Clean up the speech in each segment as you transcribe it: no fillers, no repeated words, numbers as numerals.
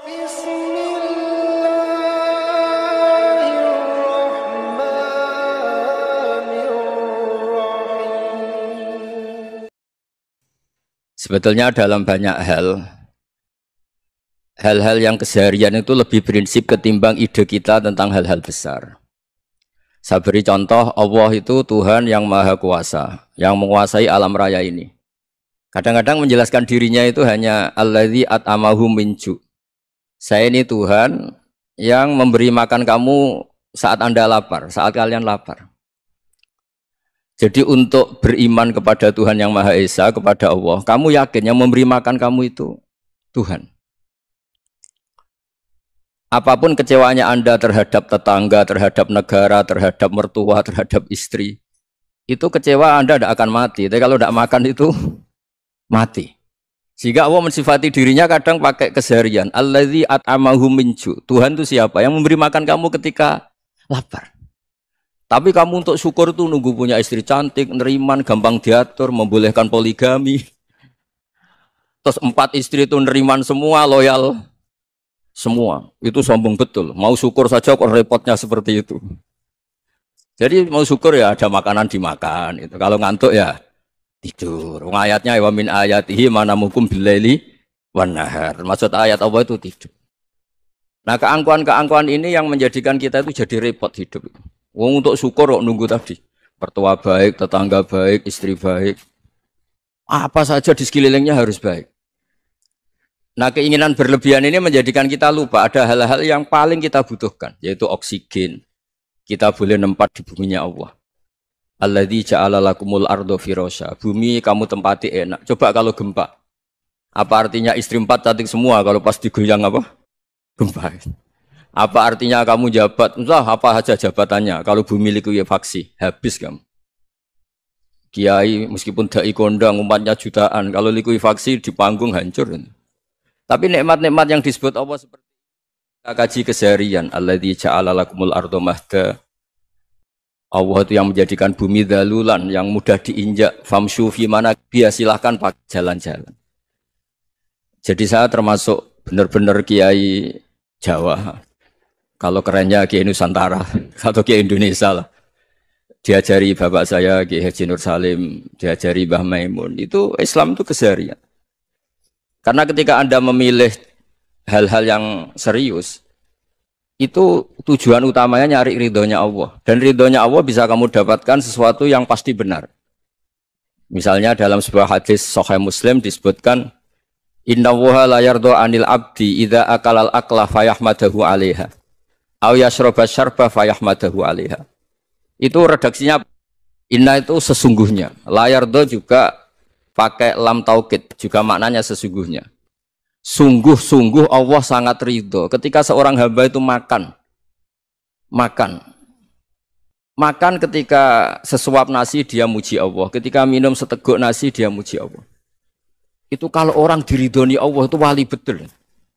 Sebetulnya dalam banyak hal-hal yang keseharian itu lebih prinsip ketimbang ide kita tentang hal-hal besar. Saya beri contoh, Allah itu Tuhan yang Maha Kuasa, yang menguasai alam raya ini. Kadang-kadang menjelaskan dirinya itu hanya alladzi at'amahum min ju'. Saya ini Tuhan yang memberi makan kamu saat Anda lapar, saat kalian lapar. Jadi untuk beriman kepada Tuhan yang Maha Esa, kepada Allah, kamu yakin yang memberi makan kamu itu Tuhan. Apapun kecewanya Anda terhadap tetangga, terhadap negara, terhadap mertua, terhadap istri, itu kecewa Anda tidak akan mati. Tapi kalau tidak makan itu mati. Sehingga Allah mensifati dirinya kadang pakai keseharian. Alladzi at'amahum min ju'. Tuhan itu siapa? Yang memberi makan kamu ketika lapar. Tapi kamu untuk syukur itu nunggu punya istri cantik, neriman, gampang diatur, membolehkan poligami. Terus 4 istri itu neriman semua, loyal semua. Itu sombong betul. Mau syukur saja kok repotnya seperti itu. Jadi mau syukur ya ada makanan dimakan. Itu. Kalau ngantuk ya tidur. Ayatnya wa min ayatihi manamukum billaili wan nahar. Maksud ayat Allah itu tidur. Nah keangkuhan-keangkuhan ini yang menjadikan kita itu jadi repot hidup. Wong untuk syukur kok nunggu tadi. Mertua baik, tetangga baik, istri baik. Apa saja di sekelilingnya harus baik. Nah keinginan berlebihan ini menjadikan kita lupa ada hal-hal yang paling kita butuhkan. Yaitu oksigen. Kita boleh nempat di buminya Allah. Alladzi ja'ala lakumul ardo firasya. Bumi kamu tempati enak. Coba kalau gempa. Apa artinya istri 4 cantik semua kalau pas digoyang apa? Gempa. Apa artinya kamu jabat? Entah apa saja jabatannya. Kalau bumi likuifaksi, habis kamu. Kiai meskipun dai kondang umatnya jutaan, kalau likuifaksi di panggung hancur. Tapi nikmat-nikmat yang disebut Allah seperti kaji keseharian. Alladzi ja'ala lakumul ardo mahda. Allah itu yang menjadikan bumi dalulan, yang mudah diinjak. Famshu fi mana biya, silahkan pakai jalan-jalan. Jadi saya termasuk benar-benar kiai Jawa. Kalau kerennya Kiai Nusantara atau Kiai Indonesia lah. Diajari bapak saya Kiai Haji Nur Salim, diajari Mbah Maimun. Itu Islam itu keseharian. Karena ketika Anda memilih hal-hal yang serius, itu tujuan utamanya nyari ridhonya Allah. Dan ridhonya Allah bisa kamu dapatkan sesuatu yang pasti benar. Misalnya dalam sebuah hadis Sahih Muslim disebutkan, Inna Allaha la yardo anil abdi idza akalal akla fayahmadahu alaiha. Aw yashroba syarba fayahmadahu alaiha. Itu redaksinya inna itu sesungguhnya. Layardo juga pakai lam taukid, juga maknanya sesungguhnya. Sungguh-sungguh Allah sangat ridho ketika seorang hamba itu makan ketika sesuap nasi dia muji Allah, ketika minum seteguk nasi dia muji Allah. Itu kalau orang diridhoni Allah itu wali betul.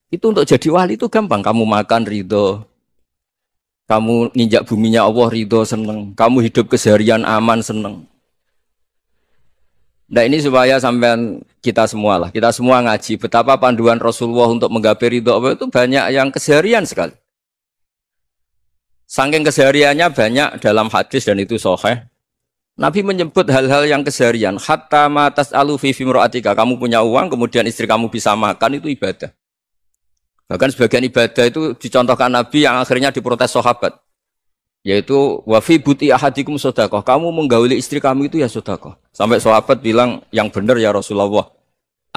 Itu untuk jadi wali itu gampang, kamu makan ridho. Kamu nginjak buminya Allah ridho seneng. Kamu hidup keseharian aman seneng. Nah ini supaya sampean kita semua lah. Kita semua ngaji betapa panduan Rasulullah untuk menggapai ridho Allah itu banyak yang keseharian sekali. Saking kesehariannya banyak dalam hadis dan itu sahih. Nabi menyebut hal-hal yang keseharian. Hatta ma tas'alu fi fimra'atika. Kamu punya uang kemudian istri kamu bisa makan itu ibadah. Bahkan sebagian ibadah itu dicontohkan Nabi yang akhirnya diprotes sahabat. Yaitu wafi buti ahadikum sodakoh. Kamu menggauli istri kamu itu ya sodakoh. Sampai sahabat bilang yang benar ya Rasulullah.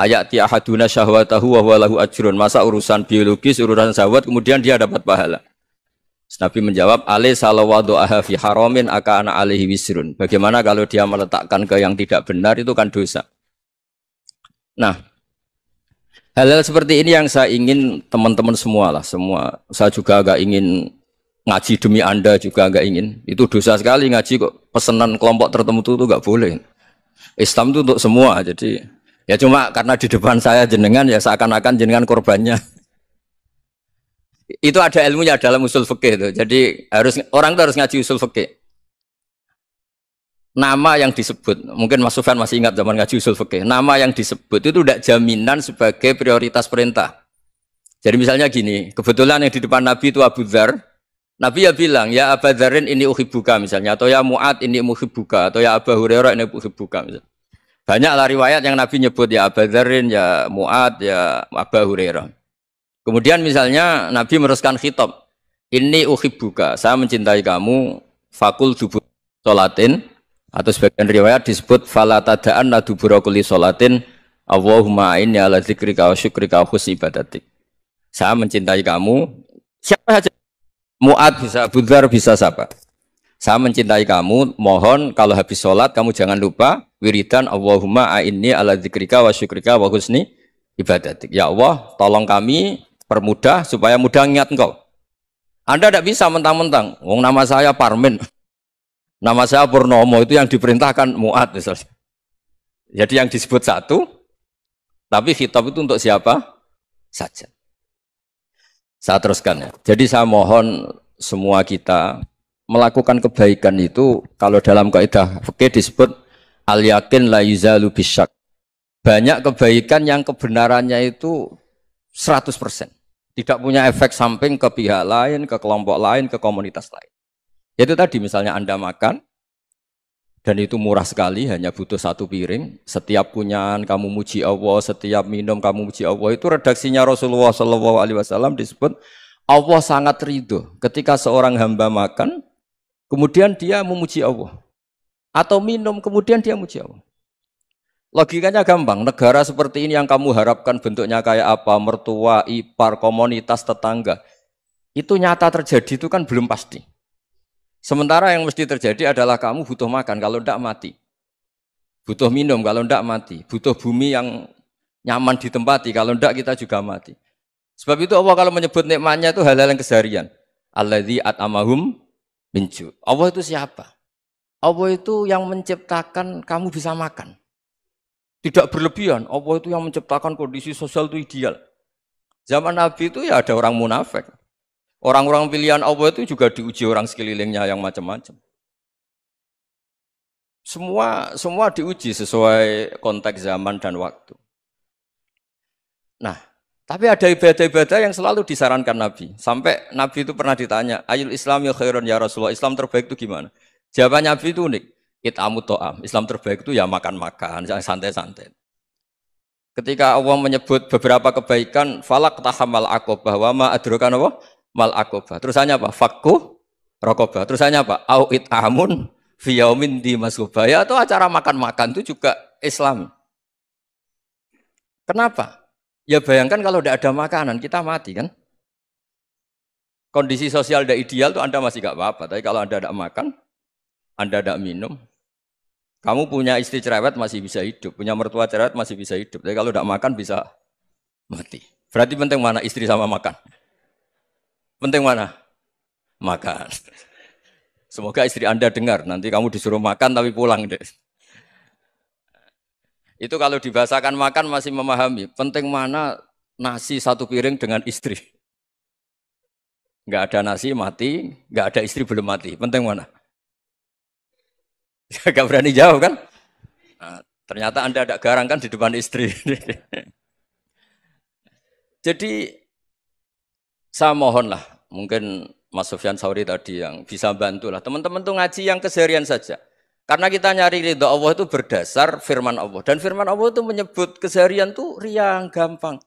Ayati ahaduna syahwatahu wa huwa lahu ajrun. Masa urusan biologis, urusan syahwat kemudian dia dapat pahala. Nabi menjawab, alai salawadu'aha fi haramin aka'ana alaihi wisrun. Bagaimana kalau dia meletakkan ke yang tidak benar itu kan dosa. Nah, hal-hal seperti ini yang saya ingin teman-teman semua lah, semua. Saya juga agak ingin ngaji demi Anda juga agak ingin. Itu dosa sekali ngaji kok pesanan kelompok tertentu itu enggak boleh. Islam itu untuk semua. Jadi ya cuma karena di depan saya jenengan ya seakan-akan jenengan korbannya. Itu ada ilmunya dalam usul fikih itu. Jadi orang itu harus ngaji usul fikih. Nama yang disebut, mungkin Mas Sufyan masih ingat zaman ngaji usul fikih. Nama yang disebut itu tidak jaminan sebagai prioritas perintah. Jadi misalnya gini, kebetulan yang di depan Nabi itu Abu Dzar. Nabi ya bilang, ya Abu Dzarin ini uhibbuka misalnya, atau ya Mu'ad ini uhibbuka, atau ya Abu Hurairah ini uhibbuka misalnya. Banyaklah riwayat yang Nabi nyebut ya Abu Dzarin, ya Mu'ad, ya Abu Hurairah. Kemudian misalnya Nabi meneruskan khitab, ini uhibbuka, saya mencintai kamu, fakul dubur sholatin, atau sebagian riwayat disebut fala tada'anna dubura kulli sholatin, Allahumma inni ala dzikrika wa syukrika wa husni ibadatik. Saya mencintai kamu, siapa saja, Mu'ad bisa, Abu Dzar bisa siapa. Saya mencintai kamu, mohon kalau habis sholat kamu jangan lupa wiridan Allahumma a'inni ala dzikrika wa syukrika wa husni ibadatik. Ya Allah, tolong kami permudah supaya mudah ingat engkau. Anda tidak bisa mentang-mentang, wong nama saya Parmin, nama saya Purnomo, itu yang diperintahkan Mu'ad misalnya. Jadi yang disebut satu, tapi khitab itu untuk siapa saja. Saya teruskan ya. Jadi saya mohon semua kita melakukan kebaikan itu, kalau dalam kaidah fikih disebut al-yakin la yuzalu bisyak. Banyak kebaikan yang kebenarannya itu 100%. Tidak punya efek samping ke pihak lain, ke kelompok lain, ke komunitas lain. Itu tadi misalnya Anda makan, dan itu murah sekali, hanya butuh satu piring. Setiap kunyahan kamu muji Allah, setiap minum kamu muji Allah. Itu redaksinya Rasulullah SAW disebut Allah sangat ridho ketika seorang hamba makan, kemudian dia memuji Allah. Atau minum, kemudian dia memuji Allah. Logikanya gampang, negara seperti ini yang kamu harapkan bentuknya kayak apa, mertua, ipar, komunitas, tetangga. Itu nyata terjadi itu kan belum pasti. Sementara yang mesti terjadi adalah kamu butuh makan, kalau tidak mati. Butuh minum, kalau tidak mati. Butuh bumi yang nyaman ditempati, kalau tidak kita juga mati. Sebab itu Allah kalau menyebut nikmatnya itu hal-hal yang keseharian. Alladzi at'amahum min ju'. Allah itu siapa? Allah itu yang menciptakan kamu bisa makan. Tidak berlebihan, Allah itu yang menciptakan kondisi sosial itu ideal. Zaman Nabi itu ya ada orang munafik. Orang-orang pilihan Allah itu juga diuji orang sekelilingnya yang macam-macam. Semua diuji sesuai konteks zaman dan waktu. Nah, tapi ada ibadah-ibadah yang selalu disarankan Nabi. Sampai Nabi itu pernah ditanya, Ayul Islam ya khairun ya Rasulullah, Islam terbaik itu gimana? Jawaban Nabi itu unik. It'amu to'am. Islam terbaik itu ya makan-makan, santai-santai. Ketika Allah menyebut beberapa kebaikan, falak tahamal akobah, wa ma adrokan apa? Mal akobah. Terusannya apa? Fakku rokobah. Terusannya apa? Au it'amun fiyaumin di masubah. Ya itu acara makan-makan itu juga Islam. Kenapa? Ya bayangkan kalau tidak ada makanan, kita mati kan? Kondisi sosial tidak ideal itu Anda masih gak apa-apa. Tapi kalau Anda tidak makan, Anda tidak minum, kamu punya istri cerewet masih bisa hidup, punya mertua cerewet masih bisa hidup. Tapi kalau tidak makan bisa mati. Berarti penting mana istri sama makan? Penting mana? Makan. Semoga istri Anda dengar. Nanti kamu disuruh makan tapi pulang deh. Itu kalau dibahasakan makan masih memahami. Penting mana nasi satu piring dengan istri? Enggak ada nasi mati, enggak ada istri belum mati. Penting mana? Gak berani jawab kan? Nah, ternyata Anda ada garang kan di depan istri. Jadi saya mohonlah, mungkin Mas Sufyan Sauri tadi yang bisa bantulah. Teman-teman tuh ngaji yang keseharian saja. Karena kita nyari ridha Allah itu berdasar firman Allah. Dan firman Allah itu menyebut keseharian tuh riang, gampang.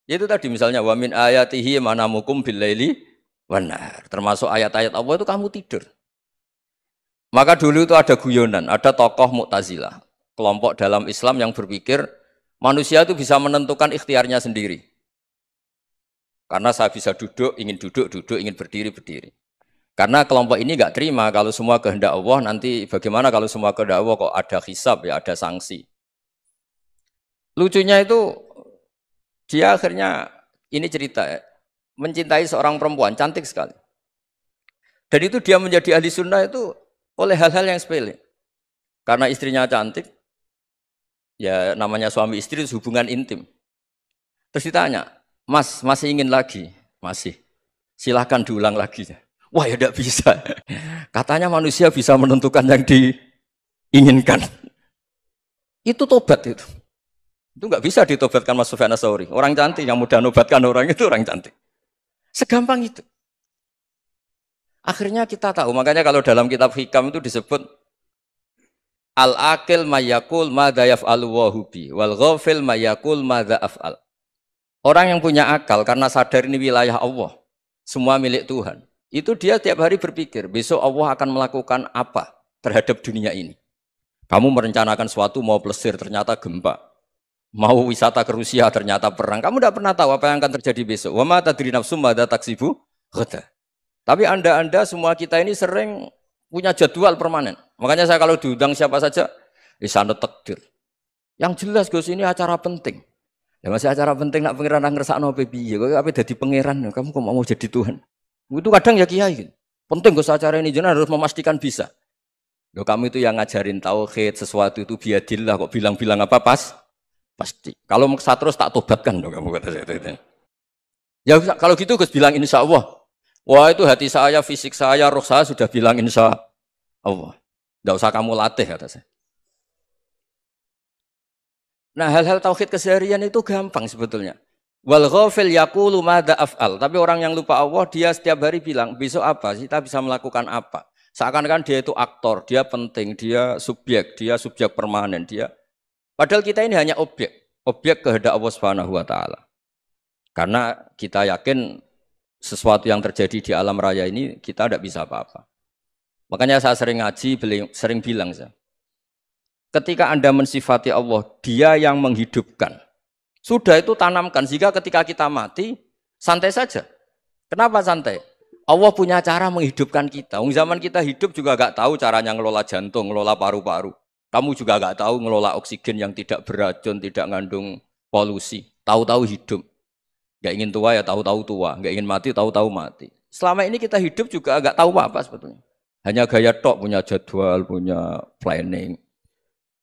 Itu tadi misalnya wa min ayatihi manamukum billaili wan nahar. Termasuk ayat-ayat Allah itu kamu tidur. Maka dulu itu ada guyonan, ada tokoh Mu'tazilah, kelompok dalam Islam yang berpikir manusia itu bisa menentukan ikhtiarnya sendiri. Karena saya bisa duduk, ingin berdiri, berdiri. Karena kelompok ini nggak terima kalau semua kehendak Allah, nanti bagaimana kalau semua kehendak Allah kok ada hisab, ya ada sanksi. Lucunya itu, dia akhirnya, ini cerita ya, mencintai seorang perempuan, cantik sekali. Dan itu dia menjadi ahli sunnah itu oleh hal-hal yang sepele. Karena istrinya cantik, ya namanya suami istri itu hubungan intim. Terus ditanya, Mas, masih ingin lagi? Masih. Silahkan diulang lagi. Wah ya tidak bisa. Katanya manusia bisa menentukan yang diinginkan. Itu tobat itu. Itu nggak bisa ditobatkan Mas Sufyan Ats-Tsauri. Orang cantik yang mudah nobatkan orang itu orang cantik. Segampang itu. Akhirnya kita tahu, makanya kalau dalam kitab Hikam itu disebut al-akil mayakul madza yaf'alu wa hubi wal ghafil mayakul madza af'al. Orang yang punya akal karena sadar ini wilayah Allah, semua milik Tuhan. Itu dia tiap hari berpikir, besok Allah akan melakukan apa terhadap dunia ini. Kamu merencanakan suatu mau plesir ternyata gempa. Mau wisata ke Rusia ternyata perang. Kamu tidak pernah tahu apa yang akan terjadi besok. Wa ma tadri nafsum madza taksibu ghada. Tapi Anda semua kita ini sering punya jadwal permanen. Makanya saya kalau diundang siapa saja, sana takdir. Yang jelas Gus ini acara penting. Ya masih acara penting nak pangeran ngersakno piye? Kok ape dadi pangeran? Kamu kok mau jadi Tuhan? Itu kadang ya kiai. Penting Gus acara ini jenengan harus memastikan bisa. Loh kamu itu yang ngajarin tauhid, sesuatu itu biadillah kok bilang-bilang apa pasti. Kalau maksa terus tak tobatkan dong kamu kata saya itu. Ya kalau gitu Gus bilang insya Allah. Wah itu hati saya, fisik saya, roh saya sudah bilang insya Allah. Tidak usah kamu latih kata saya. Nah hal-hal tauhid keseharian itu gampang sebetulnya. Wal ghafil yaqulu madza af'al. Tapi orang yang lupa Allah dia setiap hari bilang besok apa? Kita bisa melakukan apa? Seakan-akan dia itu aktor, dia penting, dia subjek permanen, dia. Padahal kita ini hanya objek kehendak Allah Subhanahu wa taala. Karena kita yakin sesuatu yang terjadi di alam raya ini kita tidak bisa apa-apa. Makanya saya sering ngaji, sering bilang saya. Ketika Anda mensifati Allah, dia yang menghidupkan. Sudah itu tanamkan, sehingga ketika kita mati, santai saja. Kenapa santai? Allah punya cara menghidupkan kita. Zaman kita hidup juga gak tahu caranya ngelola jantung, ngelola paru-paru. Kamu juga gak tahu ngelola oksigen yang tidak beracun, tidak ngandung polusi. Tahu-tahu hidup. Gak ingin tua ya tahu-tahu tua. Gak ingin mati tahu-tahu mati. Selama ini kita hidup juga gak tahu apa sebetulnya. Hanya gaya tok, punya jadwal, punya planning.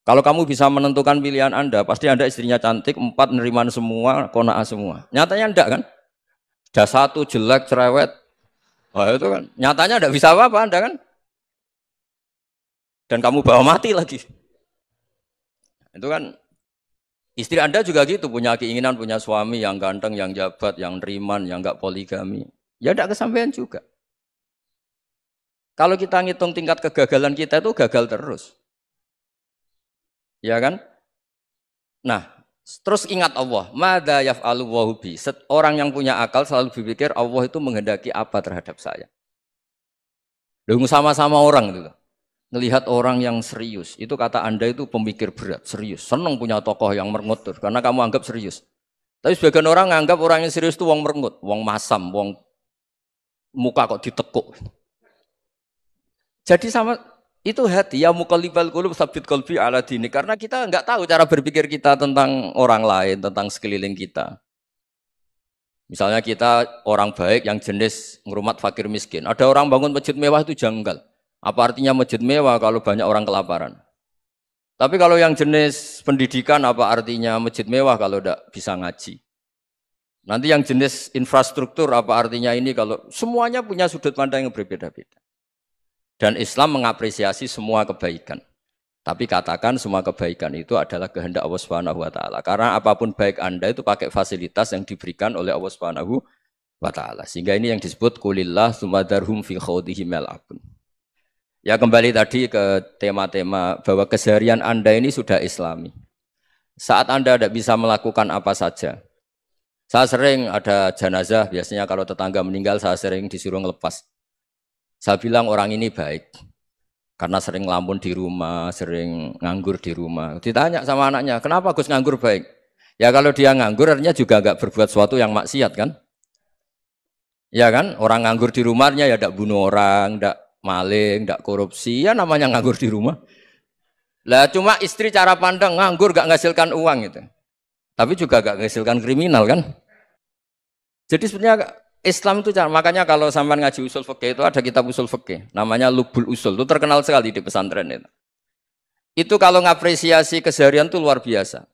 Kalau kamu bisa menentukan pilihan Anda, pasti Anda istrinya cantik, 4 neriman semua, kona'ah semua. Nyatanya enggak kan? Ada 1 jelek, cerewet. Wah itu kan, nyatanya enggak bisa apa-apa Anda kan? Dan kamu bawa mati lagi. Itu kan, istri Anda juga gitu, punya keinginan, punya suami yang ganteng, yang jabat, yang neriman, yang enggak poligami. Ya enggak kesampaian juga. Kalau kita ngitung tingkat kegagalan kita itu gagal terus. Ya kan? Nah, terus ingat Allah. Madza yaf'alu wa bi. Orang yang punya akal selalu berpikir Allah itu menghendaki apa terhadap saya. Loh sama-sama orang itu. Melihat orang yang serius. Itu kata Anda itu pemikir berat, serius. Senang punya tokoh yang merengut karena kamu anggap serius. Tapi sebagian orang anggap orang yang serius itu wong merengut, wong masam, wong muka kok ditekuk. Jadi sama itu hati ya muqallibal qulub tsabbit qalbi ala dini, karena kita enggak tahu cara berpikir kita tentang orang lain, tentang sekeliling kita. Misalnya kita orang baik yang jenis ngrumat fakir miskin. Ada orang bangun masjid mewah itu janggal. Apa artinya masjid mewah kalau banyak orang kelaparan? Tapi kalau yang jenis pendidikan apa artinya masjid mewah kalau enggak bisa ngaji? Nanti yang jenis infrastruktur apa artinya ini kalau semuanya punya sudut pandang yang berbeda-beda. Dan Islam mengapresiasi semua kebaikan. Tapi katakan semua kebaikan itu adalah kehendak Allah Subhanahu wa taala. Karena apapun baik Anda itu pakai fasilitas yang diberikan oleh Allah Subhanahu wa taala. Sehingga ini yang disebut qulillah tsumadarhum fi khawdihim yal'abun. Ya kembali tadi ke tema-tema bahwa keseharian Anda ini sudah Islami. Saat Anda tidak bisa melakukan apa saja. Saya sering ada jenazah, biasanya kalau tetangga meninggal saya sering disuruh ngelepas. Saya bilang orang ini baik, karena sering ngelamun di rumah, sering nganggur di rumah. Ditanya sama anaknya, kenapa Gus nganggur baik? Ya kalau dia nganggur artinya juga enggak berbuat sesuatu yang maksiat kan? Ya kan, orang nganggur di rumahnya ya enggak bunuh orang, enggak maling, enggak korupsi, ya namanya nganggur di rumah. Lah cuma istri cara pandang nganggur enggak menghasilkan uang gitu. Tapi juga enggak menghasilkan kriminal kan? Jadi sebenarnya Islam itu makanya kalau sampai ngaji usul fikih itu ada kitab usul fikih namanya Lubul Usul, itu terkenal sekali di pesantren itu. Itu kalau ngapresiasi keseharian itu luar biasa.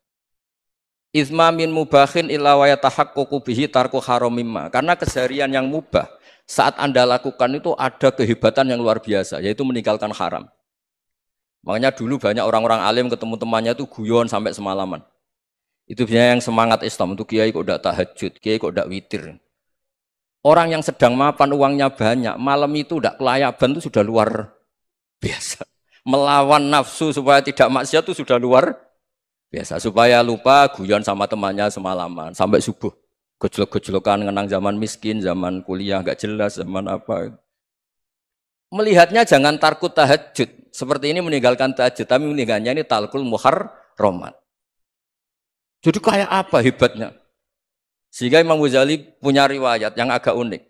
Izma min mubahin illa wa yatahaqqaqu bihi tarku haramimma. Karena keseharian yang mubah saat Anda lakukan itu ada kehebatan yang luar biasa, yaitu meninggalkan haram. Makanya dulu banyak orang-orang alim ketemu temannya itu guyon sampai semalaman. Itu biasanya yang semangat Islam itu kiai kok ndak tahajud, kiai kok ndak witir. Orang yang sedang mapan uangnya banyak, malam itu ndak kelayaban itu sudah luar biasa. Melawan nafsu supaya tidak maksiat itu sudah luar biasa. Supaya lupa guyon sama temannya semalaman sampai subuh. Gejolok-gejolokan ngenang zaman miskin, zaman kuliah nggak jelas, zaman apa. Melihatnya jangan tarkut tahajud. Seperti ini meninggalkan tahajud, tapi meninggalkannya ini talkul muharramat. Jadi kayak apa hebatnya? Sehingga Imam Ghazali punya riwayat yang agak unik.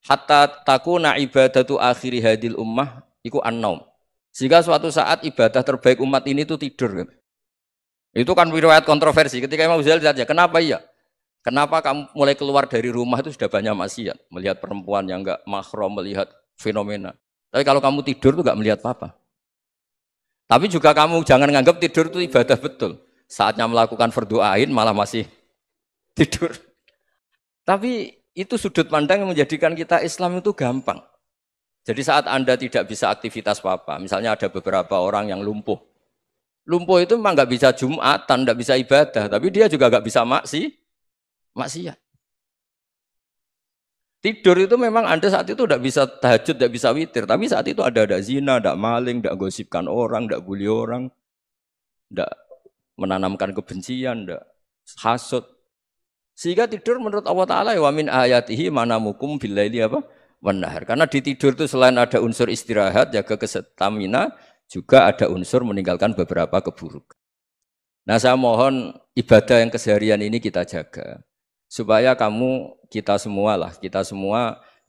Hatta takuna ibadatu akhiri hadil ummah iku an-naum. Sehingga suatu saat ibadah terbaik umat ini itu tidur. Itu kan riwayat kontroversi. Ketika Imam Ghazali saja, kenapa iya? Kenapa kamu mulai keluar dari rumah itu sudah banyak maksiat? Melihat perempuan yang enggak mahram, melihat fenomena. Tapi kalau kamu tidur itu enggak melihat apa-apa. Tapi juga kamu jangan nganggap tidur itu ibadah betul. Saatnya melakukan fardhu ain malah masih tidur. Tapi itu sudut pandang yang menjadikan kita Islam itu gampang. Jadi saat Anda tidak bisa aktivitas apa-apa, misalnya ada beberapa orang yang lumpuh. Lumpuh itu memang nggak bisa Jumatan, nggak bisa ibadah, tapi dia juga nggak bisa maksiat. Tidur itu memang Anda saat itu tidak bisa tahajud, tidak bisa witir, tapi saat itu ada zina, tidak maling, tidak gosipkan orang, tidak bully orang, tidak menanamkan kebencian, tidak hasud. Sehingga tidur menurut Allah Ta'ala wa min ayatihi manamukum billaili apa? Wanahar. Karena di tidur itu selain ada unsur istirahat, jaga kestamina, juga ada unsur meninggalkan beberapa keburukan. Nah saya mohon ibadah yang keseharian ini kita jaga. Supaya kita semua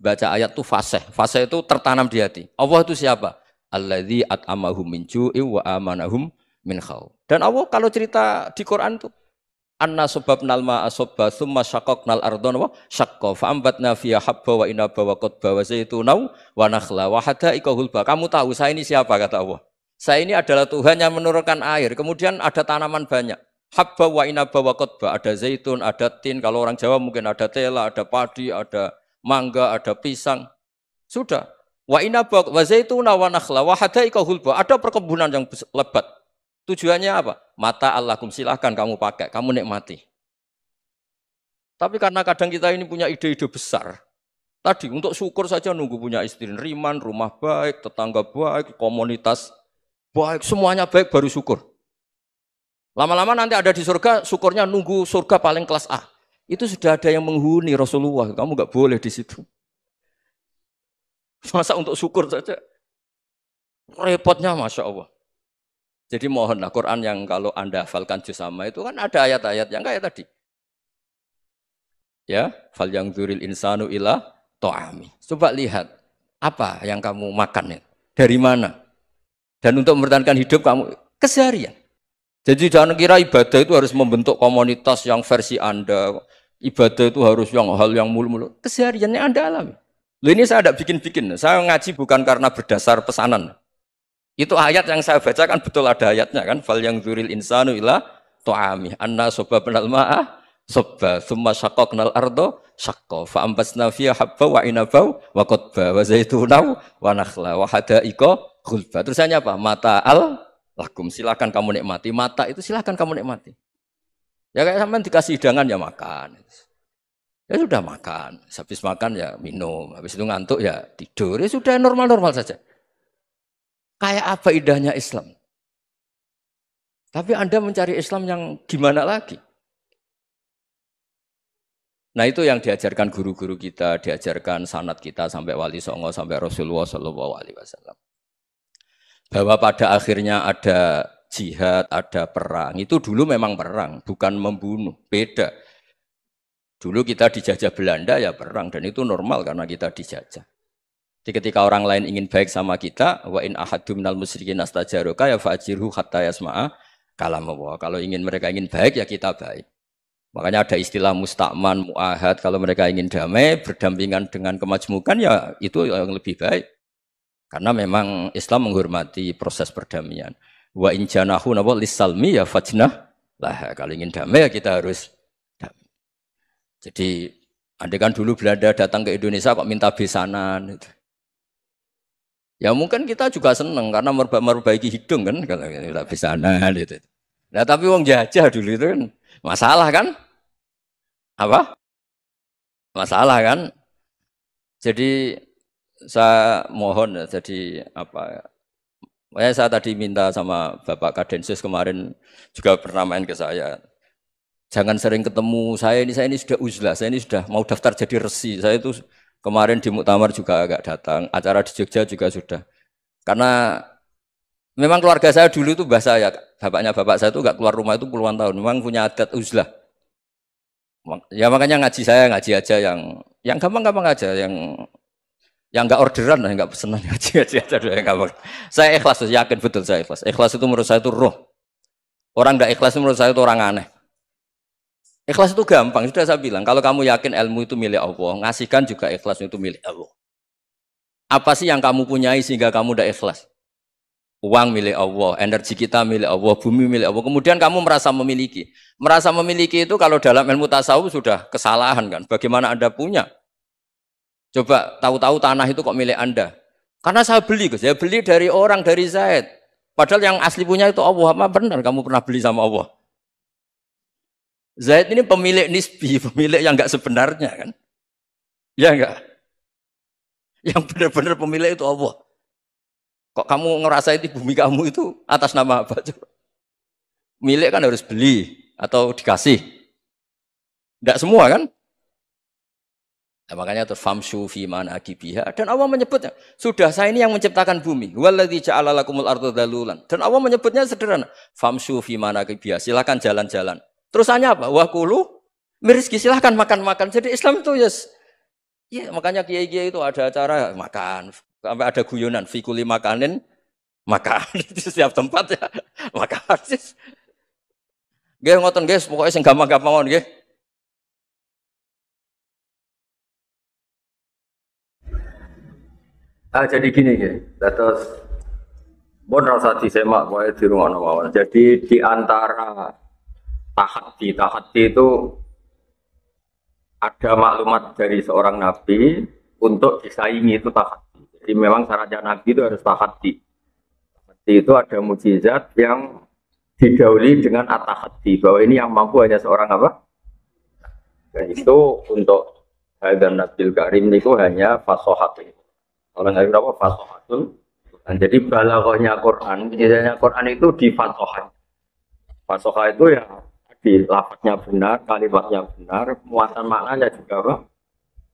baca ayat itu fasih. Fasih itu tertanam di hati. Allah itu siapa? Alladzi at'amahum min ju'i wa amanahum min khauf. Dan Allah kalau cerita di Quran itu anna sababnal ma'a sabba tsumma syaqqaqnal ardha wa syaqqa fa ambatna fiha habba wa inaba wa qadba wa zaituna wa nakhla wa hada'iqa hulba. Kamu tahu saya ini siapa kata Allah? Saya ini adalah Tuhan yang menurunkan air, kemudian ada tanaman banyak. Habba wa inaba wa qadba, ada zaitun, ada tin, kalau orang Jawa mungkin ada tela, ada padi, ada mangga, ada pisang. Sudah. Wa inaba wa zaituna wa nakhla wa hada'iqa hulba, ada perkebunan yang lebat. Tujuannya apa? Mata Allahkum, silahkan kamu pakai, kamu nikmati. Tapi karena kadang kita ini punya ide-ide besar. Tadi untuk syukur saja nunggu punya istri riman, rumah baik, tetangga baik, komunitas baik, semuanya baik baru syukur. Lama-lama nanti ada di surga, syukurnya nunggu surga paling kelas A. Itu sudah ada yang menghuni Rasulullah, kamu nggak boleh di situ. Masa untuk syukur saja? Repotnya Masya Allah. Jadi mohonlah Quran yang kalau Anda hafalkan juz sama itu kan ada ayat-ayat yang kayak tadi. Ya, fal yang dzuril insanu ila ta'ami. Coba lihat apa yang kamu makan ya? Dari mana? Dan untuk mempertahankan hidup kamu keseharian. Jadi jangan kira ibadah itu harus membentuk komunitas yang versi Anda. Ibadah itu harus yang hal yang mulu-mulu. Kesehariannya Anda alami. Loh ini saya tidak bikin-bikin. Saya ngaji bukan karena berdasar pesanan. Itu ayat yang saya baca kan betul ada ayatnya kan. Fal yang dzuril insanu ila ta'ami. Anna sababnal ma'a sabba. Thumma syaqqaqnal arda syaqqa. Fa ambasna fiha habba wa inaba wa qadba wa zaituna wa nakhla wa hada'iqa khulba. Terusannya apa? Mata lakum, silakan kamu nikmati. Mata itu silakan kamu nikmati. Ya kayak sampean dikasih hidangan ya makan. Ya sudah makan. Habis makan ya minum. Habis itu ngantuk ya tidur. Ya sudah normal-normal saja. Kayak apa indahnya Islam. Tapi Anda mencari Islam yang gimana lagi? Nah itu yang diajarkan guru-guru kita, diajarkan sanad kita sampai Wali Songo, sampai Rasulullah SAW. Bahwa pada akhirnya ada jihad, ada perang. Itu dulu memang perang, bukan membunuh. Beda. Dulu kita dijajah Belanda ya perang. Dan itu normal karena kita dijajah. Jadi ketika orang lain ingin baik sama kita, wa in ahadum minal musyrikin astajaroka ya fa'ajirhu hatta yasma'a kalam Allah. Kalau mereka ingin baik ya kita baik. Makanya ada istilah mustakman, mu'ahad. Kalau mereka ingin damai, berdampingan dengan kemajmukan ya itu yang lebih baik. Karena memang Islam menghormati proses perdamaian. Wa in janahu nawa lisalmi ya fajnah lah. Kalau ingin damai ya kita harus damai. Jadi andai kan dulu Belanda datang ke Indonesia kok minta besanan. Gitu. Ya mungkin kita juga senang karena memperbaiki hidung kan kalau minta besanan. Gitu. Nah tapi wong jajah dulu itu kan Masalah kan? Apa? Masalah kan? Jadi saya mohon ya, jadi apa? Saya tadi minta sama Bapak Kadensus kemarin juga pernah main ke saya. Jangan sering ketemu saya ini sudah uzlah, saya ini sudah mau daftar jadi resi. Saya itu kemarin di muktamar juga agak datang, acara di Jogja juga sudah. Karena memang keluarga saya dulu itu bahasa ya, bapaknya bapak saya itu nggak keluar rumah itu puluhan tahun. Memang punya adat uzlah. Ya makanya ngaji saya ngaji aja yang gampang-gampang aja, yang nggak orderan, nggak pesenan ngaji aja dulu yang gampang. Saya ikhlas, yakin betul saya ikhlas. Ikhlas itu menurut saya itu roh. Orang nggak ikhlas itu menurut saya itu orang aneh. Ikhlas itu gampang, sudah saya bilang. Kalau kamu yakin ilmu itu milik Allah, ngasihkan juga ikhlas itu milik Allah. Apa sih yang kamu punyai sehingga kamu tidak ikhlas? Uang milik Allah, energi kita milik Allah, bumi milik Allah. Kemudian kamu merasa memiliki. Merasa memiliki itu kalau dalam ilmu tasawuf sudah kesalahan kan. Bagaimana Anda punya? Coba tahu-tahu tanah itu kok milik Anda. Karena saya beli, saya beli dari orang, dari Zaid. Padahal yang asli punya itu Allah. Apa benar kamu pernah beli sama Allah? Zaid ini pemilik nisbi, pemilik yang enggak sebenarnya kan. Ya enggak? Yang benar-benar pemilik itu Allah. Kok kamu ngerasa itu bumi kamu itu atas nama apa? Coba. Milik kan harus beli atau dikasih. Tidak semua kan? Nah, makanya terus famshu fi manakibiha, dan Allah menyebutnya, sudah saya ini yang menciptakan bumi. Waladzi ja'ala lakumul arda dalulan. Dan Allah menyebutnya sederhana, famshu fi manakibiha, silakan jalan-jalan. Terusannya apa? Wa kulu mirizki, silakan makan-makan. Jadi Islam itu ya makanya kiai-kiai itu ada acara makan. Sampai ada guyonan, fikuli makanin, makan di setiap tempat ya, makan. Nggih ngoten guys, pokoknya sing gampang-gampang nggih. Jadi gini nggih. Terus bon rasa disemak wae di rumah mawon. Jadi di antara tahaddi itu ada maklumat dari seorang nabi untuk disaingi itu tahaddi. Jadi memang syaratnya Nabi itu harus tahaddi. Tahaddi itu ada mukjizat yang didahului dengan at-tahaddi, bahwa ini yang mampu hanya seorang apa? Dan itu untuk Hadan Nabil Karim itu hanya fasohat. Orang lain apa? Fasohatul. Dan jadi balaghahnya Quran, mukjizatnya Quran itu di fasohat. Fasohat itu ya di lafadznya benar, kalimatnya benar, muatan maknanya juga apa?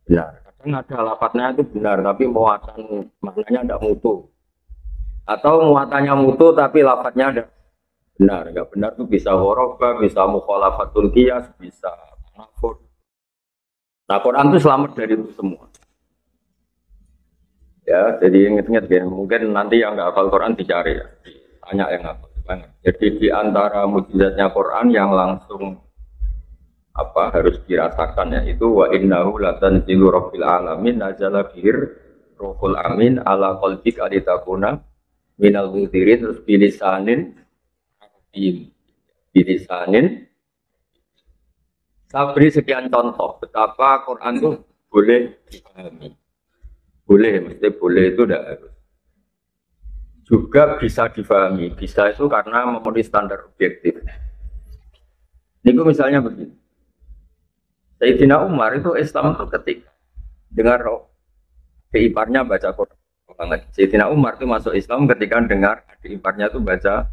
Benar. Kadang ada lafadznya itu benar, tapi muatan maknanya tidak mutu. Atau muatannya mutu, tapi lafadznya ada benar. Enggak benar itu bisa ghoroba, bisa mukhalafatul qiyas, bisa tanafud. Nah, Quran itu selamat dari itu semua. Ya, jadi ingat-ingat ya. Mungkin nanti yang nggak hafal Quran dicari ya. Tanya yang hafal banget. Jadi di antara mukjizatnya Quran yang langsung harus dirasakan ya itu wa innahu latanzilu rabbil alamin nazala bihir ruhul amin ala qalbika litakuna minal munzirin, terus bilisanin saya beri sekian contoh betapa Quran itu boleh dipahami, mesti boleh itu tidak harus, juga bisa difahami, bisa itu karena memenuhi standar objektif. Ini misalnya begini, Sayyidina Umar itu Islam itu ketika dengar adik iparnya baca Quran. Sayyidina Umar itu masuk Islam ketika dengar adik iparnya itu baca.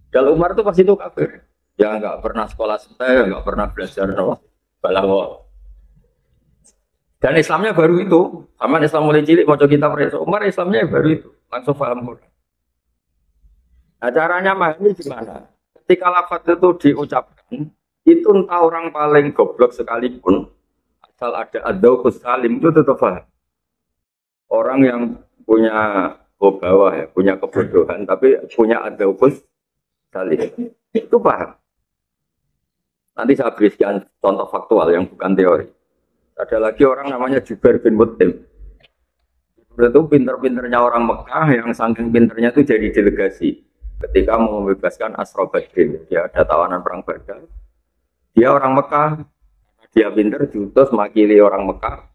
Kalau Umar itu pasti itu kafir. Ya nggak pernah sekolah saya, nggak pernah belajar balaghah. Dan Islamnya baru itu. Sama Islam mulai cilik mau kita periksa. Umar Islamnya baru itu. Langsung paham Quran. Nah caranya memahami gimana? Ketika lafaz itu diucapkan, itu entah orang paling goblok sekalipun, asal ada ad-dzauqus salim itu tetap paham. Orang yang punya bawah ya, punya kebodohan, tapi punya ad-dzauqus salim itu paham. Nanti saya beri sekian contoh faktual yang bukan teori. Ada lagi orang namanya Jubair bin Mut'im. Itu pinter-pinternya orang Mekah yang saking pinternya itu jadi delegasi ketika mau membebaskan Asra Badrin. Dia ada tawanan perang Badar. Dia orang Mekah, dia pinter diutus makili orang Mekah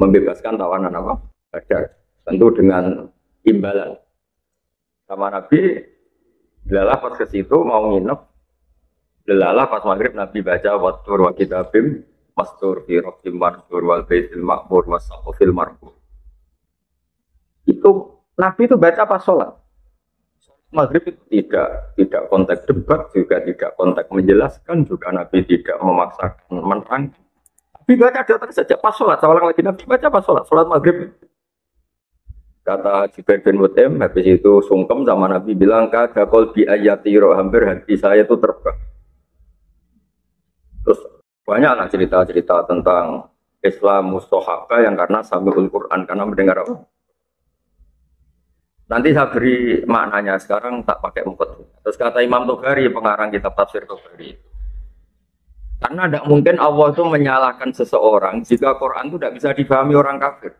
membebaskan tawanan apa? Badar. Tentu dengan imbalan. Sama Nabi, dilalah pas ke situ mau nginep. Lelalah pas maghrib Nabi baca wattur wa kitabim mastur fi rabbim mansur wal baitil ma'mur wasaqfil marfu. Itu Nabi itu baca pas sholat. Maghrib itu tidak konteks debat, juga tidak konteks menjelaskan, juga Nabi tidak memaksakan menerang. Nabi baca datang saja pas sholat. Seorang lagi Nabi baca pas sholat maghrib. Kata Jubair bin Mut'im, habis itu sungkem sama Nabi bilang, kadakol bi ayatiro, hampir hati saya itu terbang. Terus banyaklah cerita-cerita tentang Islam mustohaba yang karena sami'ul Quran, karena mendengar apa? Nanti saya beri maknanya, sekarang tak pakai mukot. Terus kata Imam Tobari, pengarang kitab tafsir Tobari, karena tidak mungkin Allah itu menyalahkan seseorang jika Quran itu tidak bisa dipahami orang kafir.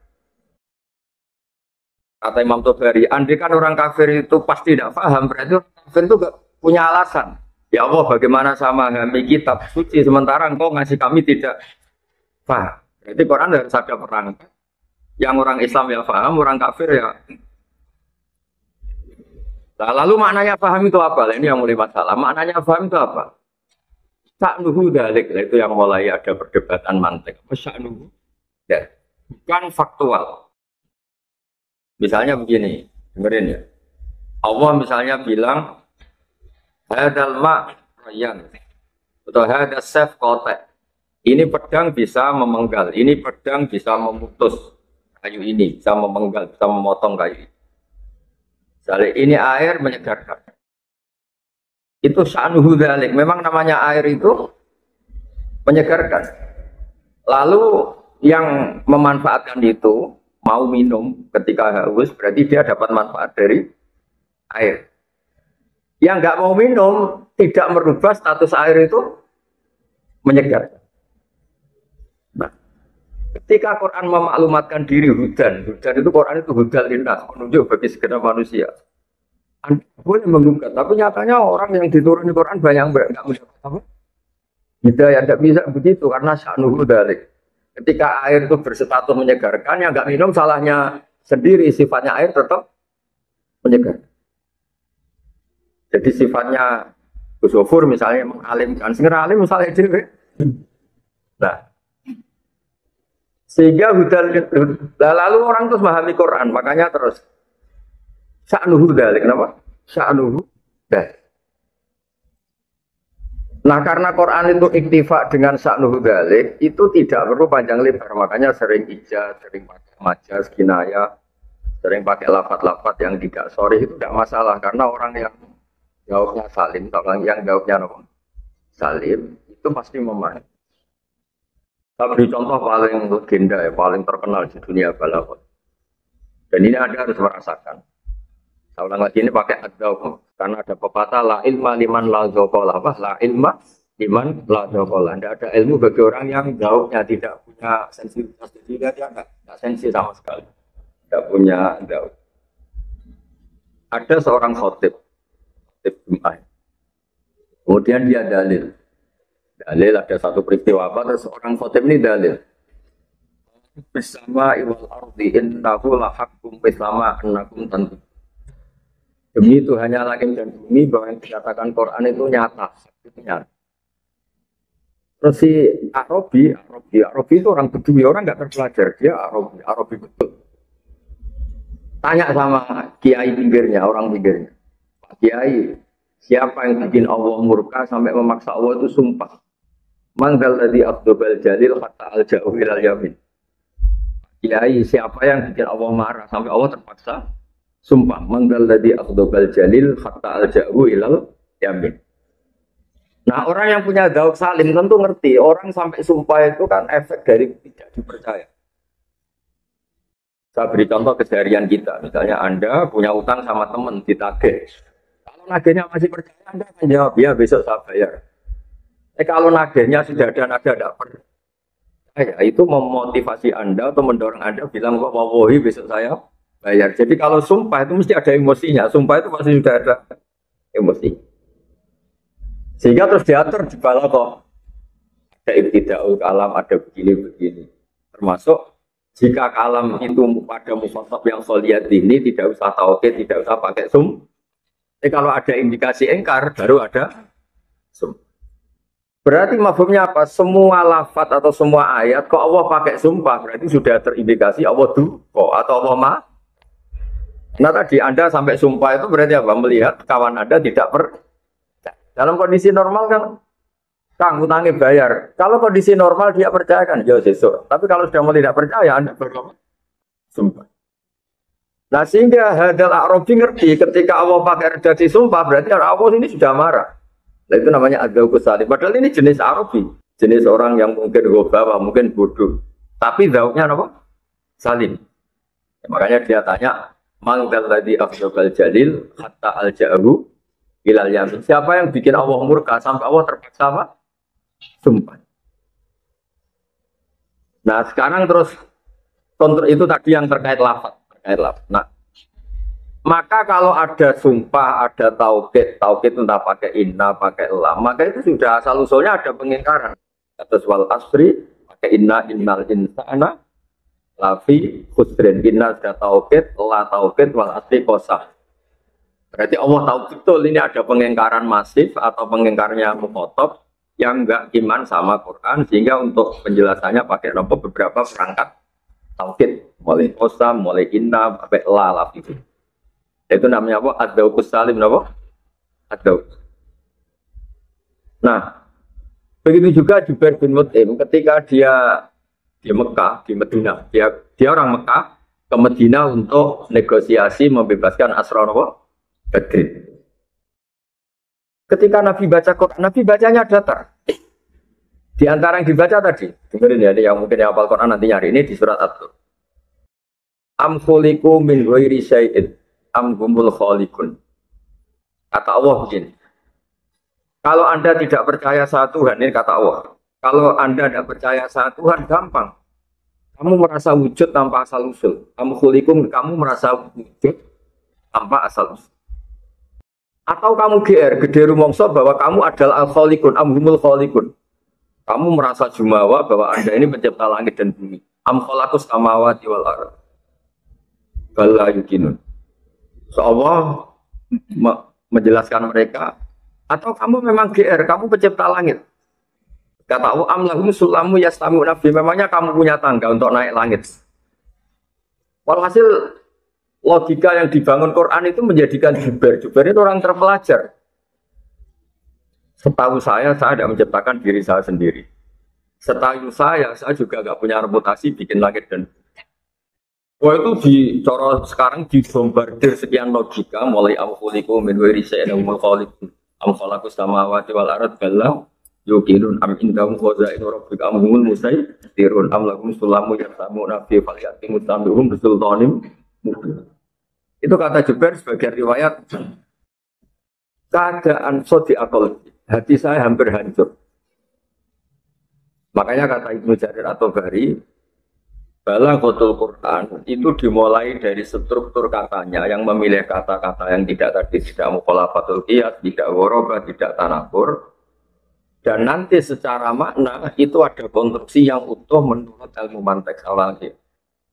Kata Imam Tobari, andai kan orang kafir itu pasti tidak paham, berarti orang kafir itu gak punya alasan. Ya Allah, bagaimana sama kami kitab suci sementara engkau ngasih kami tidak paham. Berarti Quran harus ada perangkat. Yang orang Islam ya paham, orang kafir ya. Nah, lalu maknanya paham itu apa? Ini yang mulai masalah. Maknanya paham itu apa? Sya'nuhu dalik, itu yang mulai ada perdebatan mantik. Sya'nuhu ya, bukan faktual. Misalnya begini, dengerin ya. Allah misalnya bilang hadal ma'rayan atau hadal sef kotek. Ini pedang bisa memenggal, ini pedang bisa memutus kayu ini, bisa memenggal, bisa memotong kayu ini. Misalnya ini air menyegarkan. Itu sya'nuhu dzalik. Memang namanya air itu menyegarkan. Lalu yang memanfaatkan itu mau minum ketika haus, berarti dia dapat manfaat dari air. Yang nggak mau minum tidak merubah status air itu menyegarkan. Nah, ketika Quran memaklumatkan diri hudan itu Quran itu hudal linnas, penunjuk bagi segenap manusia. Anda boleh menggugat, tapi nyatanya orang yang diturunkan Quran banyak nggak mendapat apa? Hidayah tidak bisa begitu karena sya'nuhu dzalik. Ketika air itu berstatus menyegarkan, yang nggak minum salahnya sendiri, sifatnya air tetap menyegarkan. Jadi sifatnya Ghusofur misalnya mengalimkan, sehingga alim misalnya juga. Nah, sehingga lalu orang terus memahami Quran, makanya terus sya'nuhu dzalik. Kenapa? Sya'nuhu dzalik. Nah, karena Quran itu iktifa dengan sya'nuhu dzalik, itu tidak perlu panjang lebar, makanya sering ijaz, sering pakai majaz, kinayah, sering pakai lafaz-lafaz yang tidak sharih itu tidak masalah, karena orang yang jawabnya salim, orang yang jawabnya salim, itu pasti memahami. Saya beri contoh paling legenda ya, paling terkenal di dunia balaghah. Dan ini Anda harus merasakan. Saya ulang lagi ini pakai adzauq, karena ada pepatah la ilma liman la dzaqala, la ilma liman la dzaqala. Tidak ada ilmu bagi orang yang dzauqnya tidak punya sensitivitas, dia enggak sensi sama sekali. Tidak punya dzauq. Ada seorang khatib Jumat. Kemudian dia dalil ada satu peristiwa apa, terus orang khotib ini dalil bersama iwal ardi innahu la haqqum bersama annakum tentu demi itu hanya langit dan bumi bahwa yang dikatakan Quran itu nyata. Terus si Arabi itu orang Bedui, orang nggak terpelajar, dia Arabi betul. Tanya sama kiai pinggirnya, orang pinggirnya, Pak Kiai, siapa yang bikin Allah murka sampai memaksa Allah itu sumpah? Manggal ladzi afdobal jalil hatta alja'u ilal yamin. Kiai, siapa yang bikin Allah marah sampai Allah terpaksa sumpah? Manggal ladzi afdobal jalil hatta alja'u ilal yamin. Nah, orang yang punya dzauq salim tentu ngerti, orang sampai sumpah itu kan efek dari tidak dipercaya. Saya beri contoh keseharian kita, misalnya Anda punya utang sama teman ditagih. Kalau nagihnya masih percaya, Anda akan jawab, ya besok saya bayar. Kalau nagihnya sudah ada nada tidak percaya, itu memotivasi Anda atau mendorong Anda bilang, wallahi besok saya bayar. Jadi kalau sumpah itu mesti ada emosinya, sumpah itu pasti sudah ada emosi. Sehingga terus diatur di balaghah. Ada ibtidaul kalam, ada begini-begini. Termasuk jika kalam itu pada mukhatab yang sholiyat ini tidak usah taukid, tidak usah pakai sum. Tapi kalau ada indikasi engkar, baru ada sum. Berarti mafhumnya apa? Semua lafat atau semua ayat kok Allah pakai sumpah berarti sudah terindikasi Allah duko atau Allah ma. Nah tadi Anda sampai sumpah itu berarti apa? Melihat kawan Anda tidak dalam kondisi normal kan Kang utangnya bayar. Kalau kondisi normal dia percaya kan, ya sesuk. Tapi kalau sudah mau tidak percaya, Anda berapa? Sumpah. Nah sehingga hadal Arabi ngerti ketika Allah pakai redaksi sumpah berarti Allah ini sudah marah. Nah itu namanya adzauqus salim. Padahal ini jenis Arabi, jenis orang yang mungkin gobawa, mungkin bodoh. Tapi zauknya apa? Salim. Ya, makanya dia tanya, "Man dzalladzi akhdabal jalil hatta al-ja'ahu ilal yamin." Siapa yang bikin Allah murka sampai Allah terpaksa apa? Sumpah. Nah sekarang terus kontrol itu tadi yang terkait lafaz. Nah, maka kalau ada sumpah, ada taukid entah pakai inna, pakai lam, maka itu sudah asal usulnya ada pengingkaran. Atas wal asri pakai inna innal insana lafi khusrin. Inna sudah taukid, la taukid wal asri qasah. Berarti Allah tahu betul ini ada pengingkaran masif atau pengingkarnya mukhotob yang enggak iman sama Quran sehingga untuk penjelasannya pakai beberapa perangkat taukid, mulai qasam, mulai inna, sampai la lafi. Itu namanya apa? Adzauqus salim, apa? Adzauq. Nah, begitu juga Jubair bin Mut'im ketika dia di Mekah, di Medina. Dia orang Mekah ke Medina untuk negosiasi membebaskan Asra Badrin. Ketika Nabi baca Quran, Nabi bacanya datar. Di antara yang dibaca tadi, dengerin ya, yang mungkin hafal Quran nanti nyari ini di surat At-Tur. Am khuliqu min ghairi syai'in am humul khaliqun. Kata Allah begini. Kalau Anda tidak percaya satu Tuhan, ini kata Allah. Kalau Anda tidak percaya satu Tuhan, gampang. Kamu merasa wujud tanpa asal usul. Am khuliqum, kamu merasa wujud tanpa asal usul. Atau kamu GR, gede rumongso bahwa kamu adalah al-khaliqun, am humul khaliqun. Kamu merasa jumawa bahwa Anda ini pencipta langit dan bumi. Am khalaqus samawati wal ardh. Bala yukinun. So Allah menjelaskan mereka. Atau kamu memang GR, kamu pencipta langit. Kata Allah, am lahum sulamu yastamu nabi. Memangnya kamu punya tangga untuk naik langit. Walhasil logika yang dibangun Quran itu menjadikan Jubair. Jubair itu orang terpelajar. Setahu saya tidak menciptakan diri saya sendiri. Setahu saya juga nggak punya reputasi bikin langit dan wah itu dicoro sekarang dibombardir sekian logika mulai amkhuliku min wiri sayyidina khaliqun am khalaqus samawati wal ardh balla yuqinun am indahum khazainu rabbika am humul musaytirun am lahum sulamu yasamu nabi falyati mutamihum bisultanim mubin. Itu kata Jubair sebagai riwayat keadaan sodi akal hati saya hampir hancur. Makanya kata Ibnu Jarir At-Tabari, Balaghatul Quran itu dimulai dari struktur katanya yang memilih kata-kata yang tidak mukhalafatul qiyas, tidak ghoroba, tidak tanabur. Dan nanti secara makna itu ada konstruksi yang utuh menurut ilmu mantek awalnya.